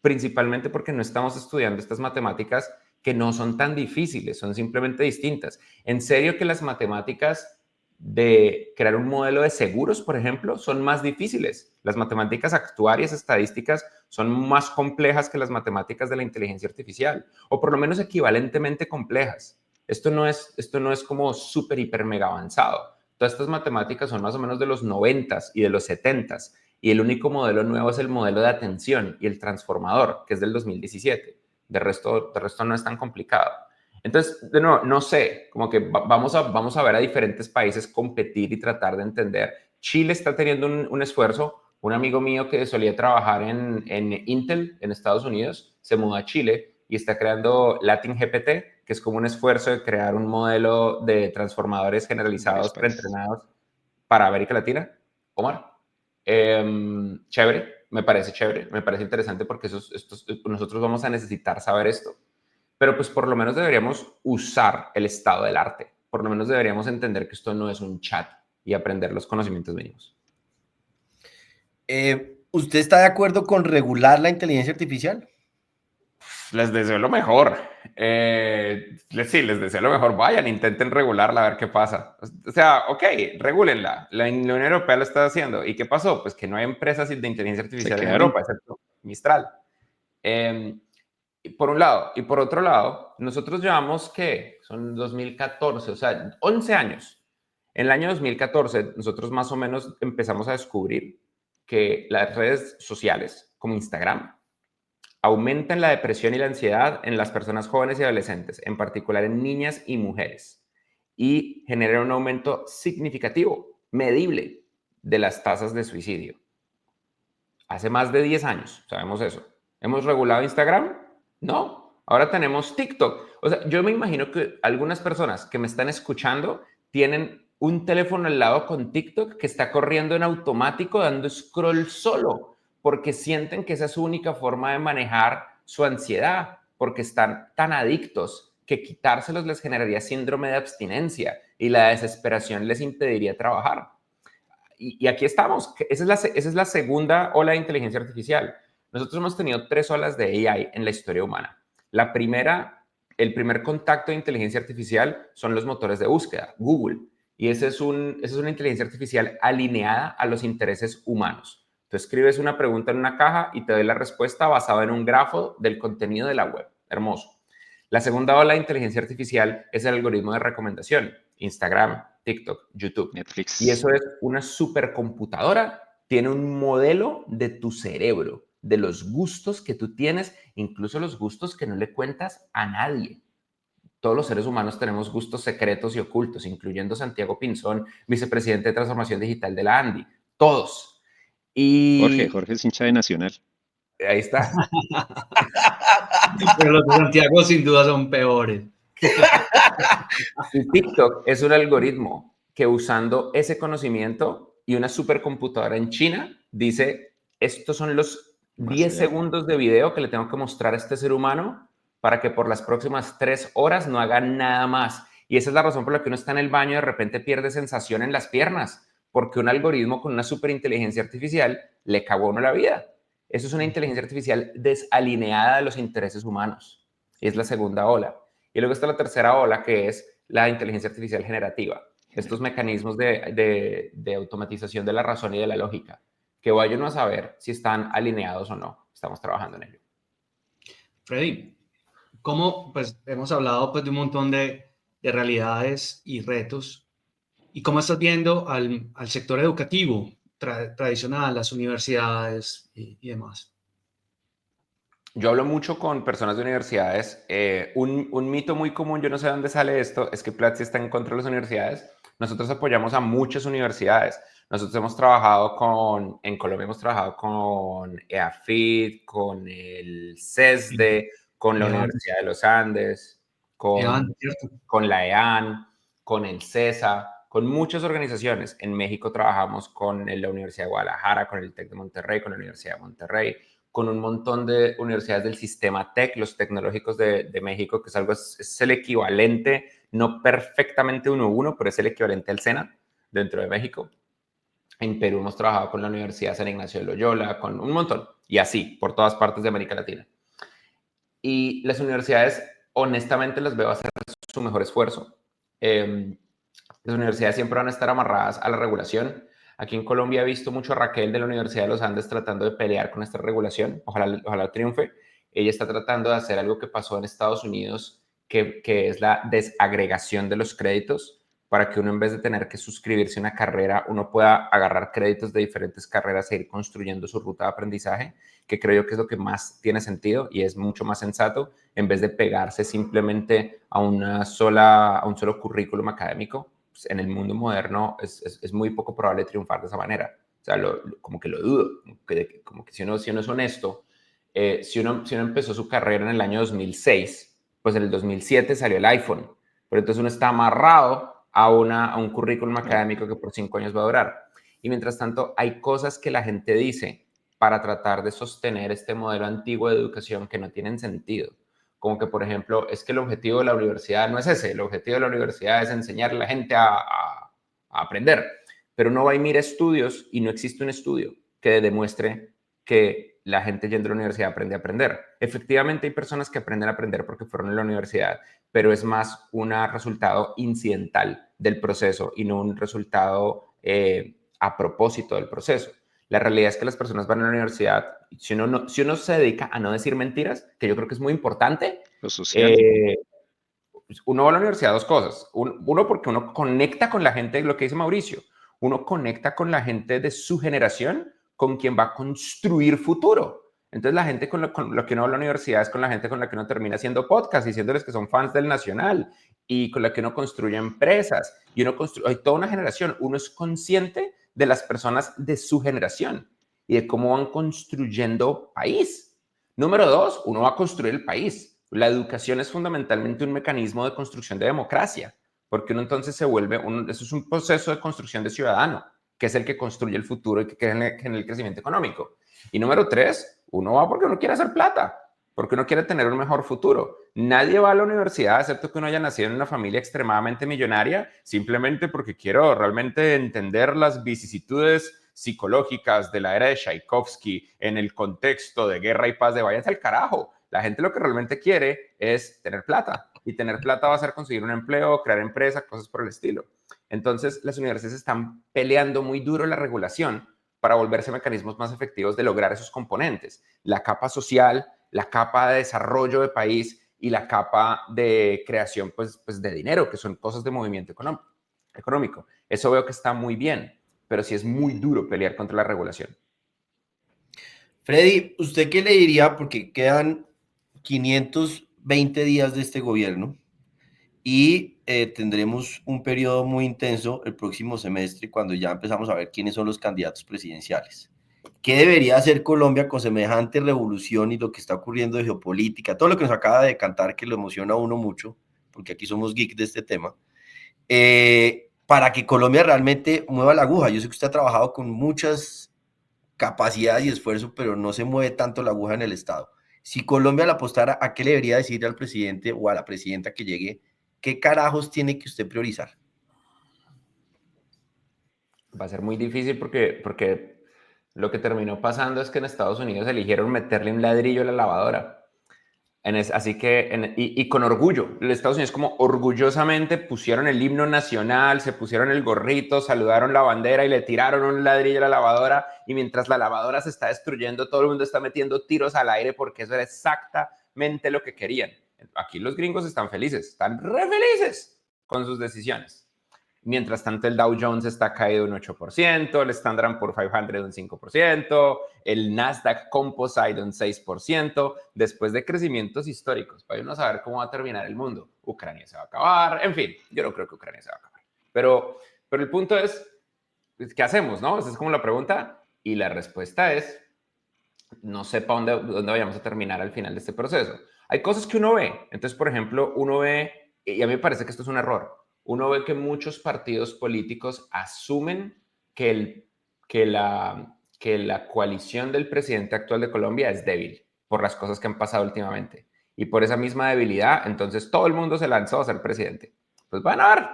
principalmente porque no estamos estudiando estas matemáticas que no son tan difíciles, son simplemente distintas. En serio que las matemáticas de crear un modelo de seguros, por ejemplo, son más difíciles. Las matemáticas actuarias, estadísticas, son más complejas que las matemáticas de la inteligencia artificial, o por lo menos equivalentemente complejas. Esto no es como súper, hiper, mega avanzado. Todas estas matemáticas son más o menos de los 90s y de los 70s, y el único modelo nuevo es el modelo de atención y el transformador, que es del 2017. De resto no es tan complicado. Entonces, de nuevo, no sé, como que vamos a ver a diferentes países competir y tratar de entender. Chile está teniendo un esfuerzo. Un amigo mío que solía trabajar en Intel en Estados Unidos se mudó a Chile y está creando Latin GPT, que es como un esfuerzo de crear un modelo de transformadores generalizados preentrenados para América Latina. Omar, chévere, me parece interesante porque nosotros vamos a necesitar saber esto. Pero pues por lo menos deberíamos usar el estado del arte. Por lo menos deberíamos entender que esto no es un chat y aprender los conocimientos mínimos. ¿Usted está de acuerdo con regular la inteligencia artificial? Les deseo lo mejor. Sí, les deseo lo mejor. Vayan, intenten regularla, a ver qué pasa. O sea, ok, regúlenla. La Unión Europea lo está haciendo. ¿Y qué pasó? Pues que no hay empresas de inteligencia artificial en Europa, excepto Mistral. Por un lado. Y por otro lado, nosotros llevamos, ¿qué? Son 2014, o sea, 11 años. En el año 2014, nosotros más o menos empezamos a descubrir que las redes sociales, como Instagram, aumentan la depresión y la ansiedad en las personas jóvenes y adolescentes, en particular en niñas y mujeres, y generan un aumento significativo, medible, de las tasas de suicidio. Hace más de 10 años sabemos eso. ¿Hemos regulado Instagram? No. Ahora tenemos TikTok. O sea, yo me imagino que algunas personas que me están escuchando tienen un teléfono al lado con TikTok que está corriendo en automático dando scroll solo porque sienten que esa es su única forma de manejar su ansiedad, porque están tan adictos que quitárselos les generaría síndrome de abstinencia y la desesperación les impediría trabajar. Y aquí estamos. Esa es la segunda ola de inteligencia artificial. Nosotros hemos tenido 3 olas de AI en la historia humana. La primera, el primer contacto de inteligencia artificial son los motores de búsqueda, Google. Y esa es una inteligencia artificial alineada a los intereses humanos. Tú escribes una pregunta en una caja y te doy la respuesta basada en un grafo del contenido de la web. Hermoso. La segunda ola de inteligencia artificial es el algoritmo de recomendación, Instagram, TikTok, YouTube. Netflix. Y eso es una supercomputadora, tiene un modelo de tu cerebro, de los gustos que tú tienes, incluso los gustos que no le cuentas a nadie. Todos los seres humanos tenemos gustos secretos y ocultos, incluyendo Santiago Pinzón, vicepresidente de transformación digital de la ANDI. Todos. Y Jorge es hincha de Nacional. ahí está. Pero los de Santiago sin duda son peores. TikTok es un algoritmo que usando ese conocimiento y una supercomputadora en China dice, estos son los 10 segundos de video que le tengo que mostrar a este ser humano para que por las próximas 3 horas no haga nada más. Y esa es la razón por la que uno está en el baño y de repente pierde sensación en las piernas, porque un algoritmo con una superinteligencia artificial le cagó a uno la vida. Eso es una inteligencia artificial desalineada de los intereses humanos. Y es la segunda ola. Y luego está la tercera ola, que es la inteligencia artificial generativa. Estos mecanismos de automatización de la razón y de la lógica, que vayan a saber si están alineados o no. Estamos trabajando en ello. Freddy, ¿cómo, pues hemos hablado pues de un montón de realidades y retos, y cómo estás viendo al sector educativo tradicional, las universidades y demás? Yo hablo mucho con personas de universidades. Un mito muy común, yo no sé de dónde sale esto, es que Platzi está en contra de las universidades. Nosotros apoyamos a muchas universidades. Nosotros hemos trabajado en Colombia hemos trabajado con EAFIT, con el CESDE, con la Universidad de los Andes, con la EAN, con el CESA, con muchas organizaciones. En México trabajamos con la Universidad de Guadalajara, con el TEC de Monterrey, con la Universidad de Monterrey, con un montón de universidades del sistema TEC, los tecnológicos de México, que es el equivalente, no perfectamente 1-1, pero es el equivalente al SENA dentro de México. En Perú hemos trabajado con la Universidad San Ignacio de Loyola, con un montón, y así, por todas partes de América Latina. Y las universidades, honestamente, las veo hacer su mejor esfuerzo. Las universidades siempre van a estar amarradas a la regulación. Aquí en Colombia he visto mucho a Raquel de la Universidad de los Andes tratando de pelear con esta regulación. Ojalá triunfe. Ella está tratando de hacer algo que pasó en Estados Unidos, que es la desagregación de los créditos, para que uno, en vez de tener que suscribirse a una carrera, uno pueda agarrar créditos de diferentes carreras e ir construyendo su ruta de aprendizaje, que creo yo que es lo que más tiene sentido y es mucho más sensato, en vez de pegarse simplemente a un solo currículum académico. Pues en el mundo moderno es muy poco probable triunfar de esa manera. O sea, como que lo dudo, como que si uno es honesto, si uno empezó su carrera en el año 2006, pues en el 2007 salió el iPhone, pero entonces uno está amarrado a un currículum académico que por 5 años va a durar. Y mientras tanto, hay cosas que la gente dice para tratar de sostener este modelo antiguo de educación que no tienen sentido. Como que, por ejemplo, es que el objetivo de la universidad no es ese. El objetivo de la universidad es enseñarle a la gente a aprender. Pero uno va y mira estudios y no existe un estudio que demuestre que la gente yendo a la universidad aprende a aprender. Efectivamente, hay personas que aprenden a aprender porque fueron a la universidad, pero es más un resultado incidental del proceso y no un resultado a propósito del proceso. La realidad es que las personas van a la universidad, si uno se dedica a no decir mentiras, que yo creo que es muy importante, Lo social. Uno va a la universidad, dos cosas. Uno, porque uno conecta con la gente, lo que dice Mauricio, uno conecta con la gente de su generación, con quien va a construir futuro. Entonces la gente con lo que uno va a la universidad es con la gente con la que uno termina haciendo podcast, diciéndoles que son fans del Nacional, y con la que uno construye empresas, y hay toda una generación. Uno es consciente de las personas de su generación y de cómo van construyendo país. Número dos, uno va a construir el país. La educación es fundamentalmente un mecanismo de construcción de democracia, porque uno entonces se vuelve, eso es un proceso de construcción de ciudadano, que es el que construye el futuro y que genera el crecimiento económico. Y número tres, uno va porque uno quiere hacer plata, porque uno quiere tener un mejor futuro. Nadie va a la universidad, excepto que uno haya nacido en una familia extremadamente millonaria, simplemente porque quiero realmente entender las vicisitudes psicológicas de la era de Tchaikovsky en el contexto de guerra y paz. De váyanse al carajo. La gente lo que realmente quiere es tener plata, y tener plata va a ser conseguir un empleo, crear empresa, cosas por el estilo. Entonces, las universidades están peleando muy duro la regulación para volverse mecanismos más efectivos de lograr esos componentes: la capa social, la capa de desarrollo de país y la capa de creación pues de dinero, que son cosas de movimiento económico. Eso veo que está muy bien, pero sí es muy duro pelear contra la regulación. Freddy, ¿usted qué le diría? Porque quedan 520 días de este gobierno y tendremos un periodo muy intenso el próximo semestre, cuando ya empezamos a ver quiénes son los candidatos presidenciales. ¿Qué debería hacer Colombia con semejante revolución y lo que está ocurriendo de geopolítica? Todo lo que nos acaba de cantar, que lo emociona a uno mucho, porque aquí somos geeks de este tema, para que Colombia realmente mueva la aguja. Yo sé que usted ha trabajado con muchas capacidades y esfuerzo, pero no se mueve tanto la aguja en el Estado. Si Colombia la apostara, ¿a qué le debería decir al presidente o a la presidenta que llegue? ¿Qué carajos tiene que usted priorizar? Va a ser muy difícil porque lo que terminó pasando es que en Estados Unidos eligieron meterle un ladrillo a la lavadora. Así que, y con orgullo, los Estados Unidos como orgullosamente pusieron el himno nacional, se pusieron el gorrito, saludaron la bandera y le tiraron un ladrillo a la lavadora, y mientras la lavadora se está destruyendo, todo el mundo está metiendo tiros al aire porque eso era exactamente lo que querían. Aquí los gringos están felices, están re felices con sus decisiones. Mientras tanto, el Dow Jones está caído un 8%, el Standard Poor's 500 un 5%, el Nasdaq Composite un 6%, después de crecimientos históricos. Vaya a saber cómo va a terminar el mundo. Ucrania se va a acabar, en fin, yo no creo que Ucrania se va a acabar. Pero el punto es, ¿qué hacemos, no? Esa es como la pregunta, y la respuesta es, no sé para dónde vayamos a terminar al final de este proceso. Hay cosas que uno ve. Entonces, por ejemplo, uno ve, y a mí me parece que esto es un error, uno ve que muchos partidos políticos asumen que que la coalición del presidente actual de Colombia es débil por las cosas que han pasado últimamente. Y por esa misma debilidad, entonces todo el mundo se lanzó a ser presidente. Pues van a ver,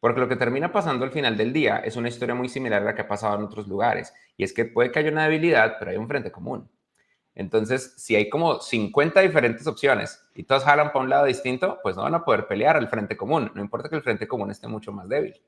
porque lo que termina pasando al final del día es una historia muy similar a la que ha pasado en otros lugares. Y es que puede que haya una debilidad, pero hay un frente común. Entonces, si hay como 50 diferentes opciones y todas jalan para un lado distinto, pues no van a poder pelear al frente común. No importa que el frente común esté mucho más débil.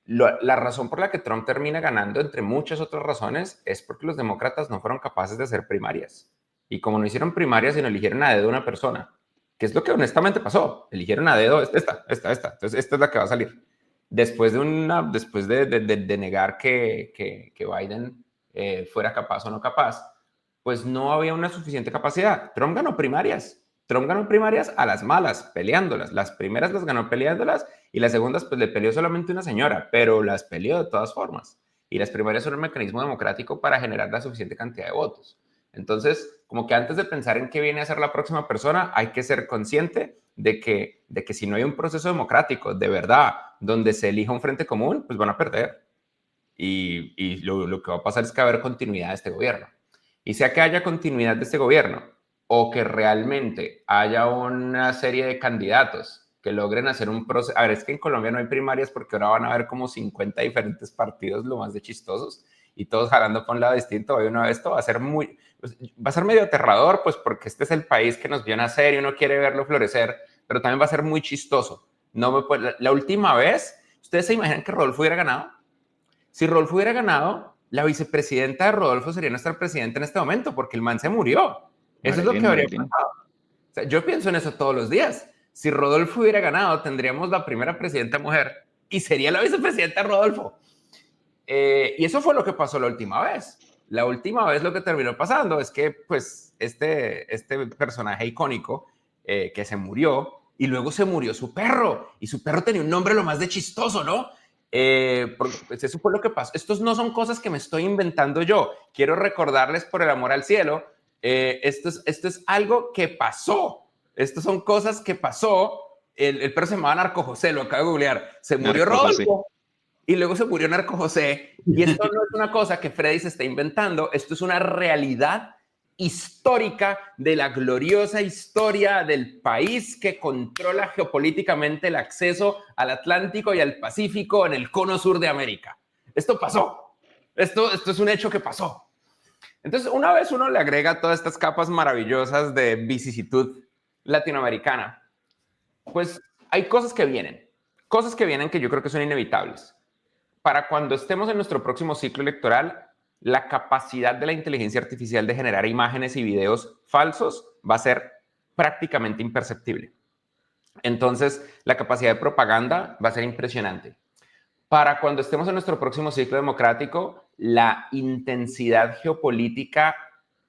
La razón por la que Trump termina ganando, entre muchas otras razones, es porque los demócratas no fueron capaces de hacer primarias. Y como no hicieron primarias, sino eligieron a dedo una persona, que es lo que honestamente pasó. Eligieron a dedo esta. Entonces, esta es la que va a salir. Después de negar que Biden fuera capaz o no capaz, pues no había una suficiente capacidad. Trump ganó primarias a las malas, peleándolas. Las primeras las ganó peleándolas y las segundas pues le peleó solamente una señora, pero las peleó de todas formas. Y las primarias son un mecanismo democrático para generar la suficiente cantidad de votos. Entonces, como que antes de pensar en qué viene a ser la próxima persona, hay que ser consciente de que si no hay un proceso democrático de verdad donde se elija un frente común, pues van a perder. Y lo que va a pasar es que va a haber continuidad de este gobierno. Y sea que haya continuidad de este gobierno o que realmente haya una serie de candidatos que logren hacer un proceso. A ver, es que en Colombia no hay primarias porque ahora van a haber como 50 diferentes partidos, lo más de chistosos, y todos jalando por un lado distinto. Hoy una vez esto va a ser va a ser medio aterrador, pues porque este es el país que nos vio nacer y uno quiere verlo florecer, pero también va a ser muy chistoso. La última vez, ¿ustedes se imaginan que Rodolfo hubiera ganado? Si Rodolfo hubiera ganado, la vicepresidenta de Rodolfo sería nuestra presidenta en este momento, porque el man se murió. Eso es lo que habría pasado. O sea, yo pienso en eso todos los días. Si Rodolfo hubiera ganado, tendríamos la primera presidenta mujer y sería la vicepresidenta de Rodolfo. Y eso fue lo que pasó la última vez. La última vez lo que terminó pasando es que, pues, este personaje icónico que se murió y luego se murió su perro. Y su perro tenía un nombre lo más de chistoso, ¿no? Pues eso fue lo que pasó. Estos no son cosas que me estoy inventando yo. Quiero recordarles por el amor al cielo. Esto es algo que pasó. Estas son cosas que pasó. El perro se llamaba Narco José, lo acabo de googlear. Se murió Rodolfo y luego se murió Narco José. Y esto no es una cosa que Freddy se está inventando. Esto es una realidad histórica de la gloriosa historia del país que controla geopolíticamente el acceso al Atlántico y al Pacífico en el cono sur de América. Esto pasó. Esto es un hecho que pasó. Entonces, una vez uno le agrega todas estas capas maravillosas de vicisitud latinoamericana, pues hay cosas que vienen que yo creo que son inevitables. Para cuando estemos en nuestro próximo ciclo electoral, la capacidad de la inteligencia artificial de generar imágenes y videos falsos va a ser prácticamente imperceptible. Entonces, la capacidad de propaganda va a ser impresionante. Para cuando estemos en nuestro próximo ciclo democrático, la intensidad geopolítica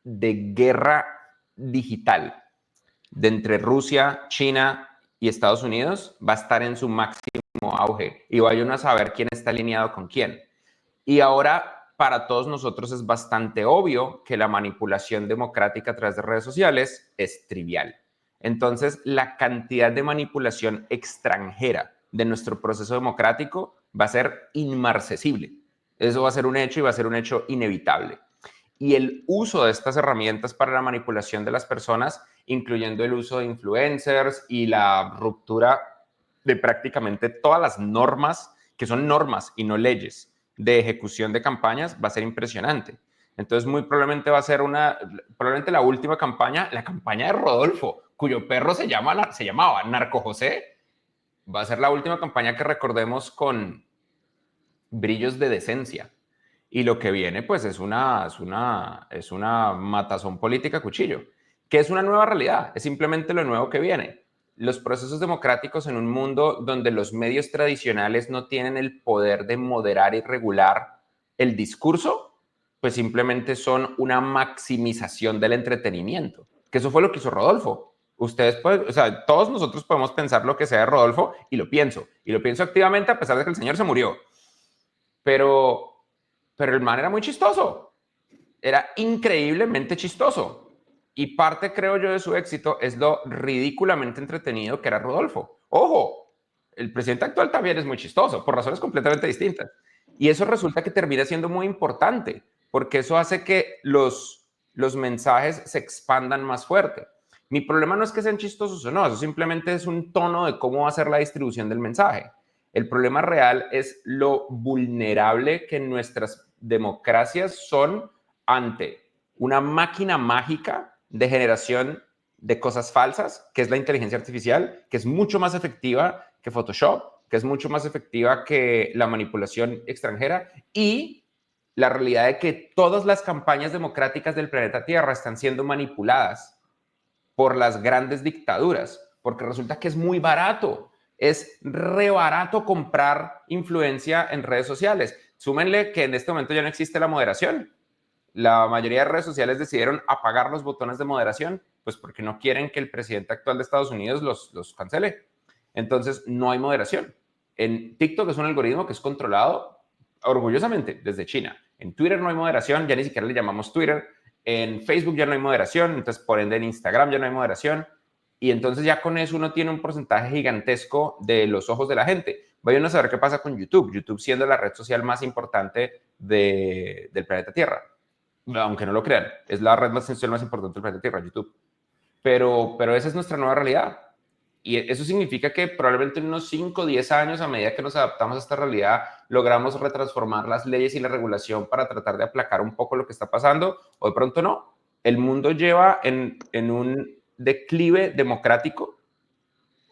de guerra digital de entre Rusia, China y Estados Unidos va a estar en su máximo auge y vayan a saber quién está alineado con quién. Y ahora, para todos nosotros es bastante obvio que la manipulación democrática a través de redes sociales es trivial. Entonces, la cantidad de manipulación extranjera de nuestro proceso democrático va a ser inmarcesible. Eso va a ser un hecho y va a ser un hecho inevitable. Y el uso de estas herramientas para la manipulación de las personas, incluyendo el uso de influencers y la ruptura de prácticamente todas las normas, que son normas y no leyes, de ejecución de campañas, va a ser impresionante. Entonces, muy probablemente va a ser probablemente la última campaña, la campaña de Rodolfo, cuyo perro se llamaba Narco José, va a ser la última campaña que recordemos con brillos de decencia. Y lo que viene, pues, es una matazón política a cuchillo, que es una nueva realidad, es simplemente lo nuevo que viene. Los procesos democráticos en un mundo donde los medios tradicionales no tienen el poder de moderar y regular el discurso, pues simplemente son una maximización del entretenimiento, que eso fue lo que hizo Rodolfo. Ustedes pueden, o sea, todos nosotros podemos pensar lo que sea de Rodolfo y lo pienso activamente a pesar de que el señor se murió. Pero el man era muy chistoso, era increíblemente chistoso. Y parte, creo yo, de su éxito es lo ridículamente entretenido que era Rodolfo. Ojo, el presidente actual también es muy chistoso, por razones completamente distintas. Y eso resulta que termina siendo muy importante, porque eso hace que los mensajes se expandan más fuerte. Mi problema no es que sean chistosos o no, eso simplemente es un tono de cómo va a ser la distribución del mensaje. El problema real es lo vulnerable que nuestras democracias son ante una máquina mágica de generación de cosas falsas, que es la inteligencia artificial, que es mucho más efectiva que Photoshop, que es mucho más efectiva que la manipulación extranjera, y la realidad de que todas las campañas democráticas del planeta Tierra están siendo manipuladas por las grandes dictaduras, porque resulta que es muy barato, es re barato comprar influencia en redes sociales. Súmenle que en este momento ya no existe la moderación. La mayoría de redes sociales decidieron apagar los botones de moderación, pues porque no quieren que el presidente actual de Estados Unidos los cancele. Entonces, no hay moderación. En TikTok es un algoritmo que es controlado orgullosamente desde China. En Twitter no hay moderación, ya ni siquiera le llamamos Twitter. En Facebook ya no hay moderación, entonces por ende en Instagram ya no hay moderación. Y entonces ya con eso uno tiene un porcentaje gigantesco de los ojos de la gente. Vayan a saber qué pasa con YouTube. YouTube siendo la red social más importante del planeta Tierra. Aunque no lo crean, es la red social más importante del planeta Tierra, YouTube. Pero esa es nuestra nueva realidad. Y eso significa que probablemente en unos 5 o 10 años, a medida que nos adaptamos a esta realidad, logramos retransformar las leyes y la regulación para tratar de aplacar un poco lo que está pasando, o de pronto no. El mundo lleva en un declive democrático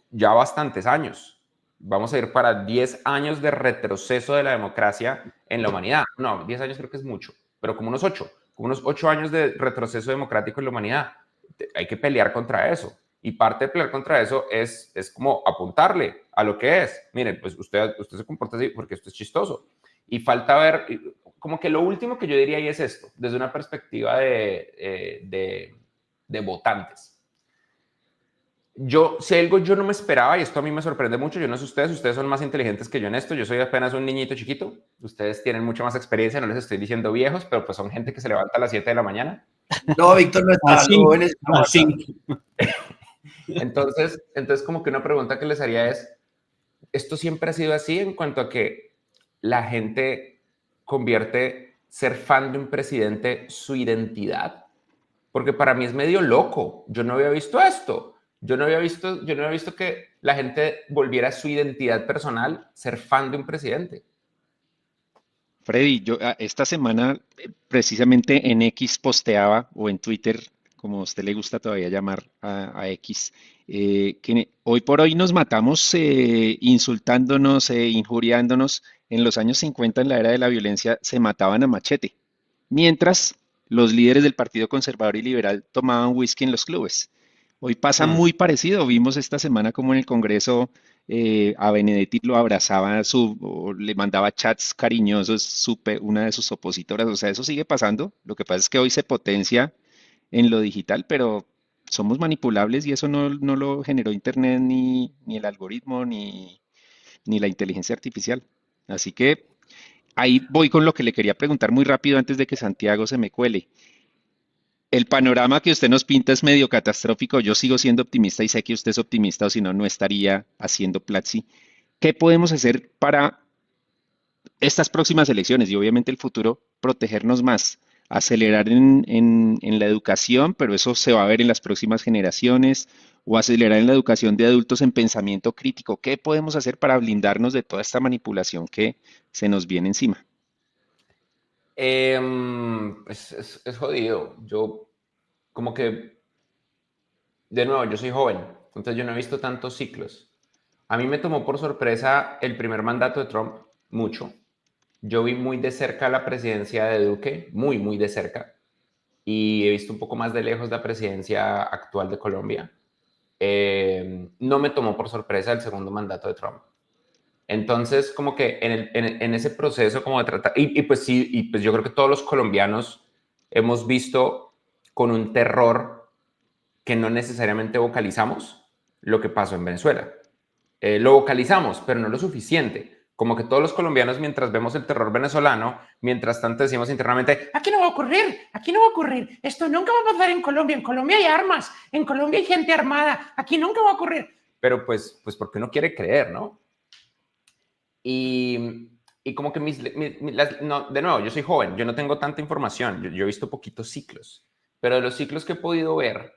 ya bastantes años. Vamos a ir para 10 años de retroceso de la democracia en la humanidad. No, 10 años creo que es mucho, pero como unos 8 años de retroceso democrático en la humanidad. Hay que pelear contra eso. Y parte de pelear contra eso es como apuntarle a lo que es. Miren, pues usted se comporta así porque esto es chistoso. Y falta ver, como que lo último que yo diría ahí es esto, desde una perspectiva de votantes. Si algo yo no me esperaba, y esto a mí me sorprende mucho, yo no sé ustedes son más inteligentes que yo en esto, yo soy apenas un niñito chiquito, ustedes tienen mucha más experiencia, no les estoy diciendo viejos, pero pues son gente que se levanta a las 7 de la mañana. No, Víctor no está, Así, jóvenes. así. Entonces como que una pregunta que les haría es, ¿esto siempre ha sido así en cuanto a que la gente convierte ser fan de un presidente su identidad? Porque para mí es medio loco, yo no había visto esto. Yo no había visto que la gente volviera a su identidad personal ser fan de un presidente. Freddy, yo esta semana precisamente en X posteaba o en Twitter, como a usted le gusta todavía llamar a X, que hoy por hoy nos matamos insultándonos, injuriándonos. En los años 50, en la era de la violencia, se mataban a machete, mientras los líderes del Partido Conservador y Liberal tomaban whisky en los clubes. Hoy pasa muy parecido. Vimos esta semana como en el Congreso a Benedetti lo abrazaba, o le mandaba chats cariñosos, una de sus opositoras. O sea, eso sigue pasando. Lo que pasa es que hoy se potencia en lo digital, pero somos manipulables y eso no lo generó Internet, ni el algoritmo, ni la inteligencia artificial. Así que ahí voy con lo que le quería preguntar muy rápido antes de que Santiago se me cuele. El panorama que usted nos pinta es medio catastrófico. Yo sigo siendo optimista y sé que usted es optimista, o si no, no estaría haciendo Platzi. ¿Qué podemos hacer para estas próximas elecciones y obviamente el futuro protegernos más? Acelerar en la educación, pero eso se va a ver en las próximas generaciones, o acelerar en la educación de adultos en pensamiento crítico. ¿Qué podemos hacer para blindarnos de toda esta manipulación que se nos viene encima? Es jodido. Yo, como que, de nuevo, yo soy joven, entonces yo no he visto tantos ciclos. A mí me tomó por sorpresa el primer mandato de Trump, mucho. Yo vi muy de cerca la presidencia de Duque, muy, muy de cerca. Y he visto un poco más de lejos la presidencia actual de Colombia. No me tomó por sorpresa el segundo mandato de Trump. Entonces, como que en ese proceso como de tratar, pues sí, y pues yo creo que todos los colombianos hemos visto con un terror que no necesariamente vocalizamos lo que pasó en Venezuela. Lo vocalizamos, pero no lo suficiente. Como que todos los colombianos, mientras vemos el terror venezolano, mientras tanto decimos internamente, aquí no va a ocurrir, esto nunca va a pasar en Colombia hay armas, en Colombia hay gente armada, aquí nunca va a ocurrir. Pero pues porque uno quiere creer, ¿no? Y y como que no, de nuevo, yo soy joven, yo no tengo tanta información, yo he visto poquitos ciclos, pero de los ciclos que he podido ver,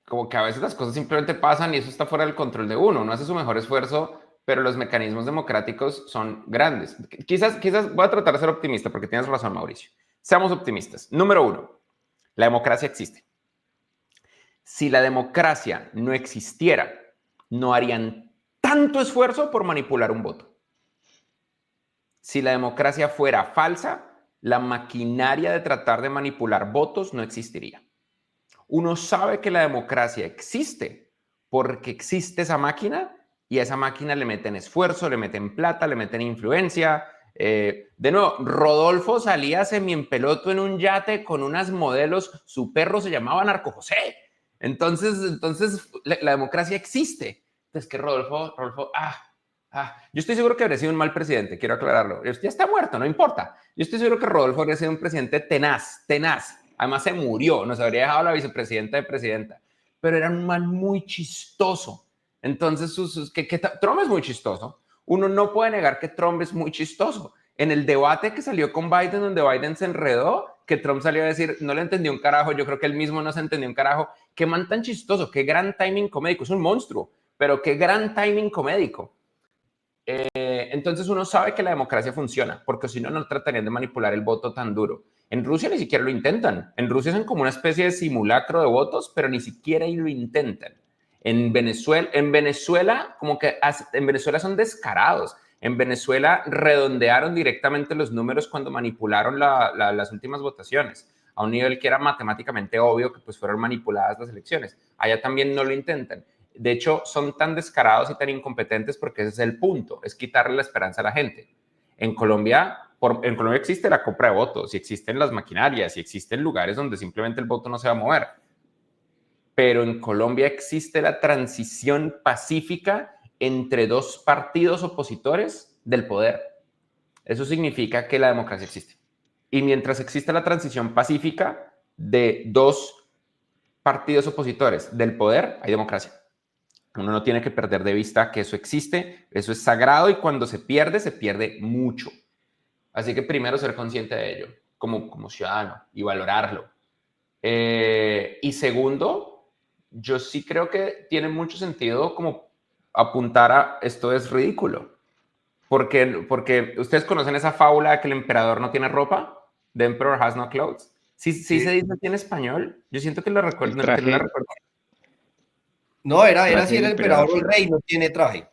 como que a veces las cosas simplemente pasan y eso está fuera del control de uno. Uno hace su mejor esfuerzo, pero los mecanismos democráticos son grandes. Quizás voy a tratar de ser optimista porque tienes razón, Mauricio. Seamos optimistas. Número 1, la democracia existe. Si la democracia no existiera, no harían tanto esfuerzo por manipular un voto. Si la democracia fuera falsa, la maquinaria de tratar de manipular votos no existiría. Uno sabe que la democracia existe porque existe esa máquina y a esa máquina le meten esfuerzo, le meten plata, le meten influencia. De nuevo, Rodolfo salía semi-en-peloto en un yate con unas modelos, su perro se llamaba Narco José. Entonces la democracia existe. Entonces que Rodolfo, yo estoy seguro que habría sido un mal presidente, quiero aclararlo. Ya está muerto, no importa. Yo estoy seguro que Rodolfo habría sido un presidente tenaz. Además se murió, nos habría dejado la vicepresidenta de presidenta. Pero era un man muy chistoso. Entonces, Trump es muy chistoso. Uno no puede negar que Trump es muy chistoso. En el debate que salió con Biden, donde Biden se enredó, que Trump salió a decir, no le entendió un carajo, yo creo que él mismo no se entendió un carajo. Qué man tan chistoso, qué gran timing comédico. Es un monstruo, pero qué gran timing comédico. Entonces uno sabe que la democracia funciona, porque si no, no tratarían de manipular el voto tan duro. En Rusia ni siquiera lo intentan. En Rusia hacen como una especie de simulacro de votos, pero ni siquiera lo intentan. En Venezuela son descarados. En Venezuela redondearon directamente los números cuando manipularon las últimas votaciones, a un nivel que era matemáticamente obvio que pues fueron manipuladas las elecciones. Allá también no lo intentan. De hecho, son tan descarados y tan incompetentes porque ese es el punto, es quitarle la esperanza a la gente. En Colombia existe la compra de votos, y existen las maquinarias, y existen lugares donde simplemente el voto no se va a mover. Pero en Colombia existe la transición pacífica entre dos partidos opositores del poder. Eso significa que la democracia existe. Y mientras existe la transición pacífica de dos partidos opositores del poder, hay democracia. Uno no tiene que perder de vista que eso existe, eso es sagrado y cuando se pierde mucho. Así que primero ser consciente de ello como ciudadano y valorarlo. Y segundo, yo sí creo que tiene mucho sentido como apuntar a esto es ridículo. Porque ustedes conocen esa fábula de que el emperador no tiene ropa, The Emperor has no clothes. Sí se dice así en español. Yo siento que lo recuerdo. No, era si era el emperador o el rey, no tiene traje.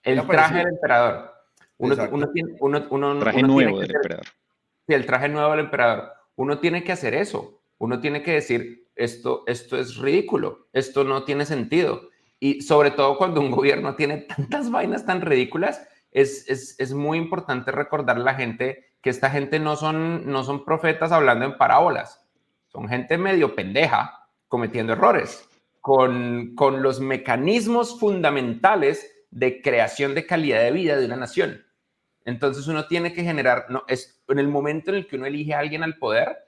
El traje del emperador. Traje nuevo del emperador. Sí, el traje nuevo del emperador. Uno tiene que hacer eso. Uno tiene que decir, esto es ridículo, esto no tiene sentido. Y sobre todo cuando un gobierno tiene tantas vainas tan ridículas, es muy importante recordar a la gente que esta gente no son profetas hablando en parábolas. Son gente medio pendeja cometiendo errores con los mecanismos fundamentales de creación de calidad de vida de una nación. Entonces uno tiene que generar, en el momento en el que uno elige a alguien al poder,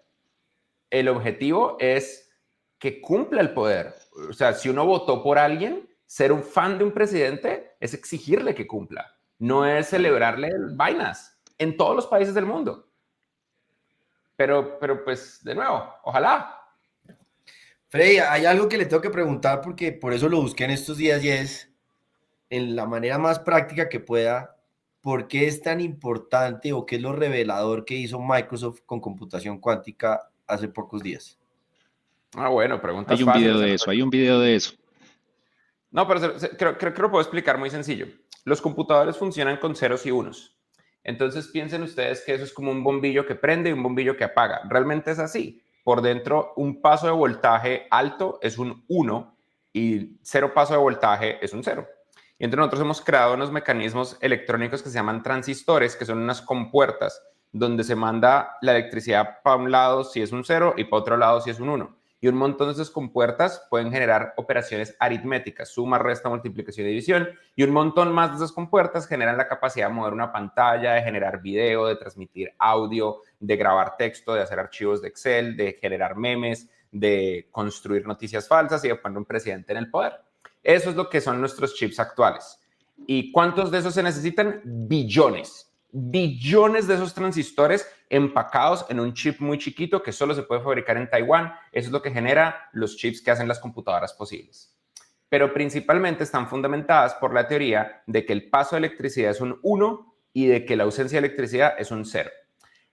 el objetivo es que cumpla el poder. O sea, si uno votó por alguien, ser un fan de un presidente es exigirle que cumpla, no es celebrarle vainas en todos los países del mundo. Pero pues, de nuevo, ojalá. Freddy, hay algo que le tengo que preguntar porque por eso lo busqué en estos días y es, en la manera más práctica que pueda, ¿por qué es tan importante o qué es lo revelador que hizo Microsoft con computación cuántica hace pocos días? Bueno, preguntas fáciles. Hay un video de eso. No, pero creo que lo puedo explicar muy sencillo. Los computadores funcionan con ceros y unos. Entonces piensen ustedes que eso es como un bombillo que prende y un bombillo que apaga. Realmente es así. Por dentro, un paso de voltaje alto es un 1 y 0 paso de voltaje es un 0. Y entre nosotros hemos creado unos mecanismos electrónicos que se llaman transistores, que son unas compuertas donde se manda la electricidad para un lado si es un 0 y para otro lado si es un 1. Y un montón de esas compuertas pueden generar operaciones aritméticas, suma, resta, multiplicación y división, y un montón más de esas compuertas generan la capacidad de mover una pantalla, de generar video, de transmitir audio, de grabar texto, de hacer archivos de Excel, de generar memes, de construir noticias falsas y de poner un presidente en el poder. Eso es lo que son nuestros chips actuales. ¿Y cuántos de esos se necesitan? Billones. Billones de esos transistores empacados en un chip muy chiquito que solo se puede fabricar en Taiwán. Eso es lo que genera los chips que hacen las computadoras posibles. Pero principalmente están fundamentadas por la teoría de que el paso de electricidad es un 1 y de que la ausencia de electricidad es un 0.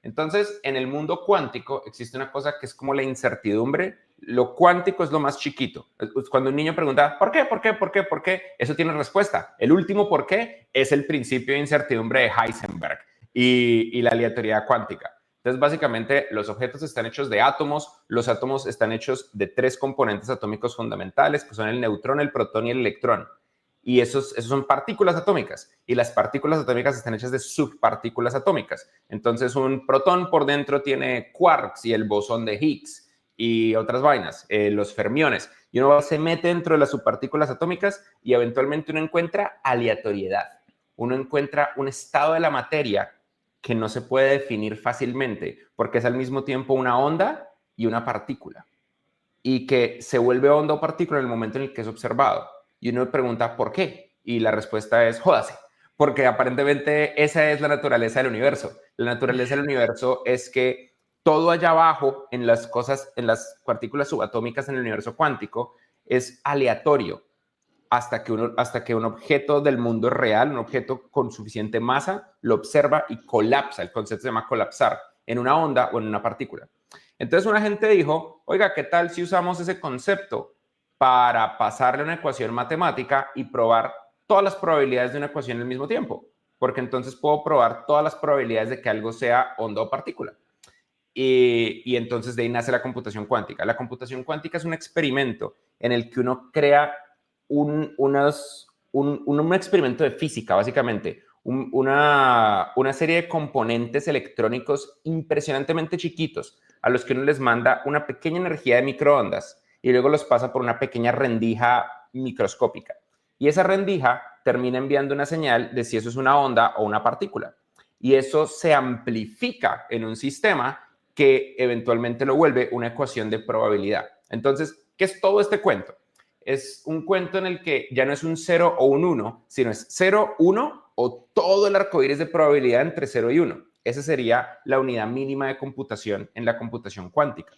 Entonces, en el mundo cuántico existe una cosa que es como la incertidumbre. Lo cuántico es lo más chiquito. Cuando un niño pregunta, ¿por qué? ¿Por qué? ¿Por qué? ¿Por qué? Eso tiene respuesta. El último ¿por qué? Es el principio de incertidumbre de Heisenberg y la aleatoriedad cuántica. Entonces, básicamente, los objetos están hechos de átomos. Los átomos están hechos de 3 componentes atómicos fundamentales, que son el neutrón, el protón y el electrón. Y esos son partículas atómicas. Y las partículas atómicas están hechas de subpartículas atómicas. Entonces, un protón por dentro tiene quarks y el bosón de Higgs y otras vainas, los fermiones. Y uno se mete dentro de las subpartículas atómicas y eventualmente uno encuentra aleatoriedad. Uno encuentra un estado de la materia que no se puede definir fácilmente, porque es al mismo tiempo una onda y una partícula, y que se vuelve onda o partícula en el momento en el que es observado. Y uno pregunta, ¿por qué? Y la respuesta es, jódase, porque aparentemente esa es la naturaleza del universo. La naturaleza del universo es que todo allá abajo, en las cosas, en las partículas subatómicas en el universo cuántico, es aleatorio hasta que un objeto del mundo real, un objeto con suficiente masa, lo observa y colapsa. El concepto se llama colapsar en una onda o en una partícula. Entonces una gente dijo, oiga, ¿qué tal si usamos ese concepto para pasarle una ecuación matemática y probar todas las probabilidades de una ecuación al mismo tiempo? Porque entonces puedo probar todas las probabilidades de que algo sea onda o partícula. Y entonces de ahí nace la computación cuántica. La computación cuántica es un experimento en el que uno crea un experimento de física, básicamente. Una serie de componentes electrónicos impresionantemente chiquitos a los que uno les manda una pequeña energía de microondas y luego los pasa por una pequeña rendija microscópica. Y esa rendija termina enviando una señal de si eso es una onda o una partícula. Y eso se amplifica en un sistema que eventualmente lo vuelve una ecuación de probabilidad. Entonces, ¿qué es todo este cuento? Es un cuento en el que ya no es un 0 o un 1, sino es 0, 1 o todo el arcoíris de probabilidad entre 0 y 1. Esa sería la unidad mínima de computación en la computación cuántica.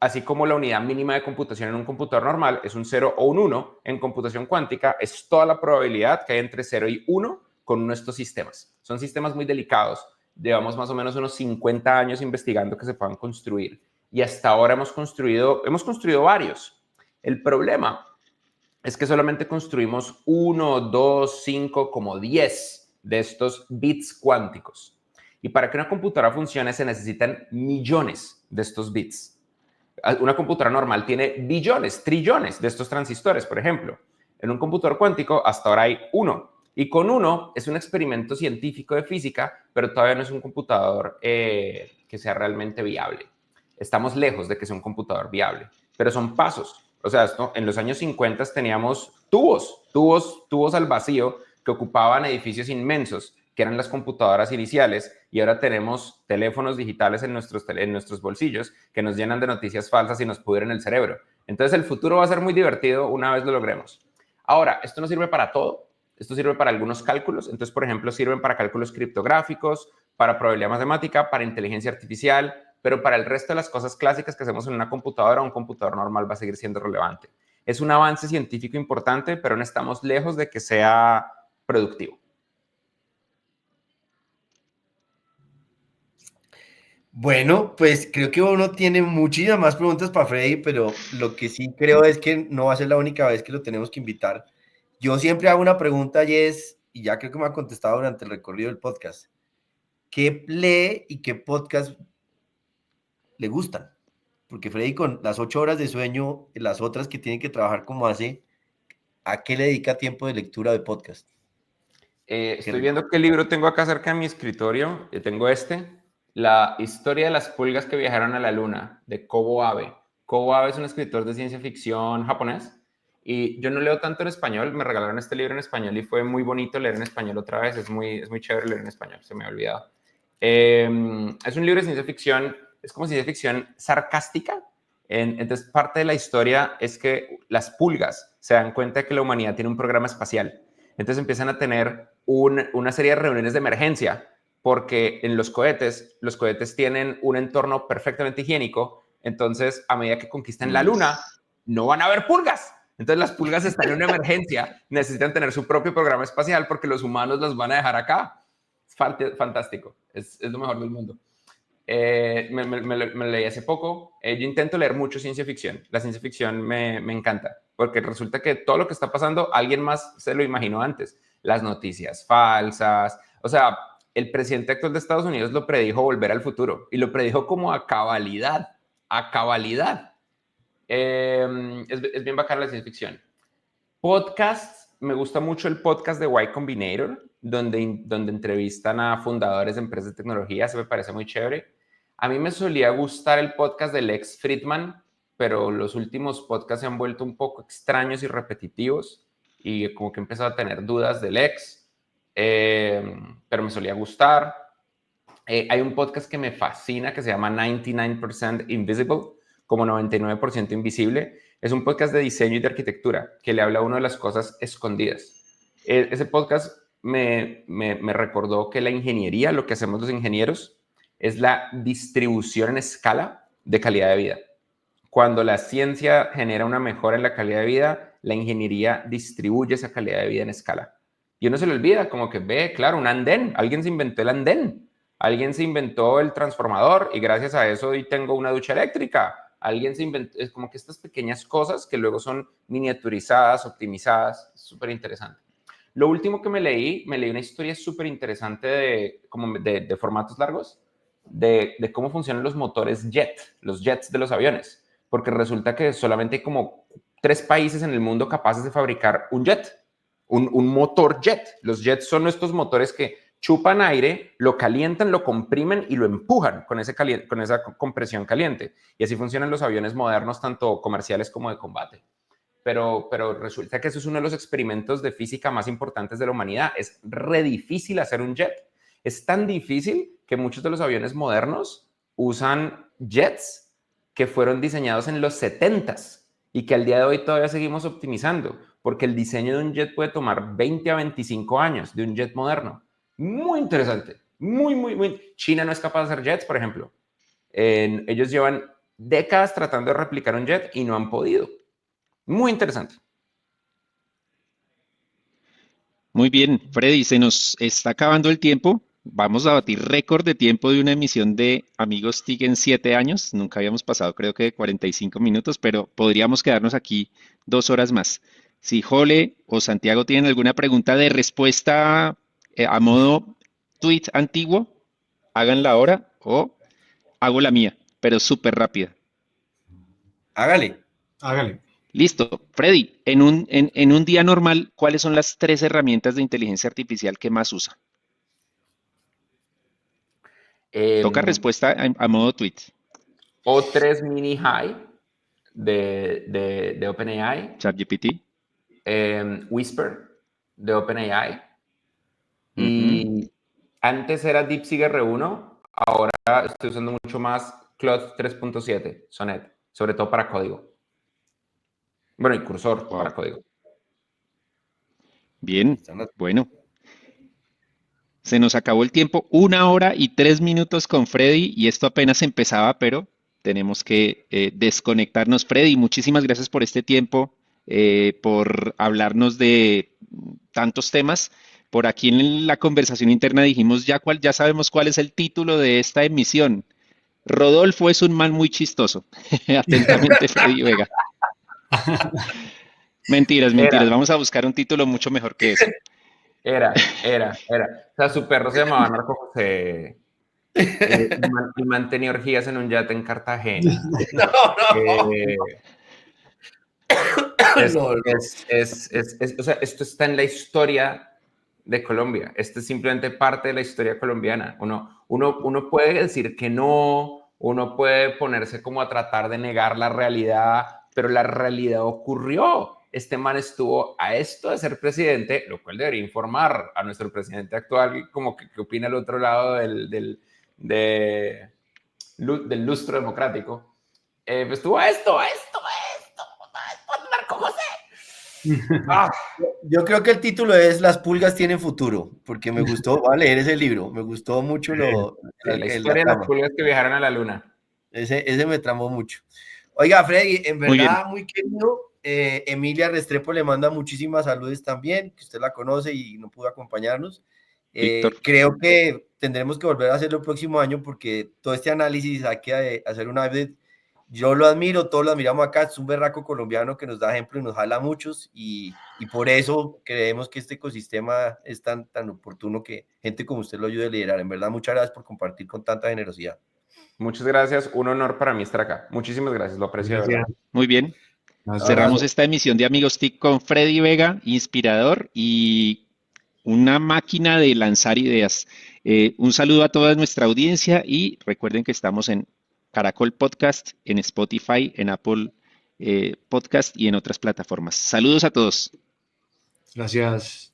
Así como la unidad mínima de computación en un computador normal es un 0 o un 1, en computación cuántica es toda la probabilidad que hay entre 0 y 1 con uno de estos sistemas. Son sistemas muy delicados. Llevamos más o menos unos 50 años investigando que se puedan construir. Y hasta ahora hemos construido varios. El problema es que solamente construimos 1, 2, 5, como 10 de estos bits cuánticos. Y para que una computadora funcione se necesitan millones de estos bits. Una computadora normal tiene billones, trillones de estos transistores, por ejemplo. En un computador cuántico hasta ahora hay 1. Y con 1 es un experimento científico de física, pero todavía no es un computador que sea realmente viable. Estamos lejos de que sea un computador viable, pero son pasos. O sea, en los años 50 teníamos tubos al vacío que ocupaban edificios inmensos, que eran las computadoras iniciales, y ahora tenemos teléfonos digitales en nuestros bolsillos que nos llenan de noticias falsas y nos pudren el cerebro. Entonces el futuro va a ser muy divertido una vez lo logremos. Ahora, esto no sirve para todo. Esto sirve para algunos cálculos. Entonces, por ejemplo, sirven para cálculos criptográficos, para probabilidad matemática, para inteligencia artificial, pero para el resto de las cosas clásicas que hacemos en una computadora, un computador normal va a seguir siendo relevante. Es un avance científico importante, pero no estamos lejos de que sea productivo. Bueno, pues creo que uno tiene muchísimas más preguntas para Freddy, pero lo que sí creo es que no va a ser la única vez que lo tenemos que invitar. Yo siempre hago una pregunta y ya creo que me ha contestado durante el recorrido del podcast. ¿Qué lee y qué podcast le gustan? Porque Freddy con las 8 horas de sueño, las otras que tiene que trabajar como hace, ¿a qué le dedica tiempo de lectura de podcast? Estoy viendo qué libro tengo acá cerca de mi escritorio. Tengo La historia de las pulgas que viajaron a la luna, de Kobo Abe. Kobo Abe es un escritor de ciencia ficción japonés y yo no leo tanto en español. Me regalaron este libro en español y fue muy bonito leer en español otra vez. Es muy chévere leer en español, se me ha olvidado. Es un libro de ciencia ficción, es como ciencia ficción sarcástica. Entonces, parte de la historia es que las pulgas se dan cuenta de que la humanidad tiene un programa espacial. Entonces empiezan a tener una serie de reuniones de emergencia, porque en los cohetes tienen un entorno perfectamente higiénico. Entonces, a medida que conquistan la luna, no van a haber pulgas. Entonces, las pulgas están en una emergencia, necesitan tener su propio programa espacial porque los humanos las van a dejar acá. Es fantástico, es lo mejor del mundo. Me leí hace poco. Yo intento leer mucho ciencia ficción. La ciencia ficción me encanta, porque resulta que todo lo que está pasando, alguien más se lo imaginó antes. Las noticias falsas. O sea, el presidente actual de Estados Unidos lo predijo volver al futuro, y lo predijo como a cabalidad. A cabalidad. Es bien bacana la ciencia ficción. Podcasts, me gusta mucho el podcast de Y Combinator, donde entrevistan a fundadores de empresas de tecnología. Se me parece muy chévere. A mí me solía gustar el podcast de Lex Fridman, pero los últimos podcasts se han vuelto un poco extraños y repetitivos, y como que he empezado a tener dudas de Lex, pero me solía gustar. Hay un podcast que me fascina que se llama 99% Invisible, como 99% invisible. Es un podcast de diseño y de arquitectura que le habla a uno de las cosas escondidas. Ese podcast me recordó que la ingeniería, lo que hacemos los ingenieros, es la distribución en escala de calidad de vida. Cuando la ciencia genera una mejora en la calidad de vida, la ingeniería distribuye esa calidad de vida en escala. Y uno se le olvida, como que ve, claro, un andén. Alguien se inventó el andén. Alguien se inventó el transformador y gracias a eso hoy tengo una ducha eléctrica. Alguien se inventó, es como que estas pequeñas cosas que luego son miniaturizadas, optimizadas. Súper interesante. Lo último que me leí una historia súper interesante de formatos largos, de cómo funcionan los motores jet, los jets de los aviones, porque resulta que solamente hay como 3 países en el mundo capaces de fabricar un jet, un motor jet. Los jets son estos motores que chupan aire, lo calientan, lo comprimen y lo empujan con esa compresión caliente. Y así funcionan los aviones modernos, tanto comerciales como de combate. Pero resulta que eso es uno de los experimentos de física más importantes de la humanidad. Es re difícil hacer un jet. Es tan difícil que muchos de los aviones modernos usan jets que fueron diseñados en los 70s y que al día de hoy todavía seguimos optimizando, porque el diseño de un jet puede tomar 20 a 25 años de un jet moderno. Muy interesante. Muy. China no es capaz de hacer jets, por ejemplo. Ellos llevan décadas tratando de replicar un jet y no han podido. Muy interesante. Muy bien, Freddy, se nos está acabando el tiempo. Vamos a batir récord de tiempo de una emisión de Amigos TIC en 7 años. Nunca habíamos pasado, creo que de 45 minutos, pero podríamos quedarnos aquí 2 horas más. Si Jole o Santiago tienen alguna pregunta de respuesta a modo tweet antiguo, háganla ahora o hago la mía, pero súper rápida. Hágale. Hágale. Listo. Freddy, en un día normal, ¿cuáles son las 3 herramientas de inteligencia artificial que más usa? Toca respuesta a modo tweet. O3 Mini High de OpenAI. ChatGPT. Whisper de OpenAI. Ujú. Y antes era DeepSeek R1, ahora estoy usando mucho más Claude 3.7, Sonnet, sobre todo para código. Bueno, y Cursor Wow. para código. Bien, bueno. Se nos acabó el tiempo, 1 hora y 3 minutos con Freddy y esto apenas empezaba, pero tenemos que desconectarnos. Freddy, muchísimas gracias por este tiempo, por hablarnos de tantos temas. Por aquí en la conversación interna dijimos ya sabemos cuál es el título de esta emisión. Rodolfo es un man muy chistoso. Atentamente, Freddy Vega. Mentiras. Vamos a buscar un título mucho mejor que eso. Era. O sea, su perro se llamaba Marco José. Y mantenía orgías en un yate en Cartagena. No. O sea, esto está en la historia de Colombia. Esto es simplemente parte de la historia colombiana. Uno puede decir que no, uno puede ponerse como a tratar de negar la realidad, pero la realidad ocurrió. Este man estuvo a esto de ser presidente, lo cual debería informar a nuestro presidente actual como que opina el otro lado del lustro democrático. Pues estuvo a esto, Marco José. Ah, yo creo que el título es Las pulgas tienen futuro, porque me gustó, voy a leer ese libro, me gustó mucho Sí, la la historia de las trama. pulgas que viajaron a la luna. Ese me tramó mucho. Oiga, Freddy, en Muy bien, verdad, muy querido. Emilia Restrepo le manda muchísimas saludos también, que usted la conoce y no pudo acompañarnos. Víctor. Creo que tendremos que volver a hacerlo el próximo año porque todo este análisis hay que hacer una vez. Yo lo admiro, todos lo admiramos acá, es un berraco colombiano que nos da ejemplo y nos jala a muchos y por eso creemos que este ecosistema es tan oportuno que gente como usted lo ayude a liderar. En verdad, muchas gracias por compartir con tanta generosidad. Muchas gracias, un honor para mí estar acá. Muchísimas gracias, lo aprecio de verdad. Gracias. Muy bien. Gracias. Cerramos esta emisión de Amigos TIC con Freddy Vega, inspirador y una máquina de lanzar ideas. Un saludo a toda nuestra audiencia y recuerden que estamos en Caracol Podcast, en Spotify, en Apple Podcast y en otras plataformas. Saludos a todos. Gracias.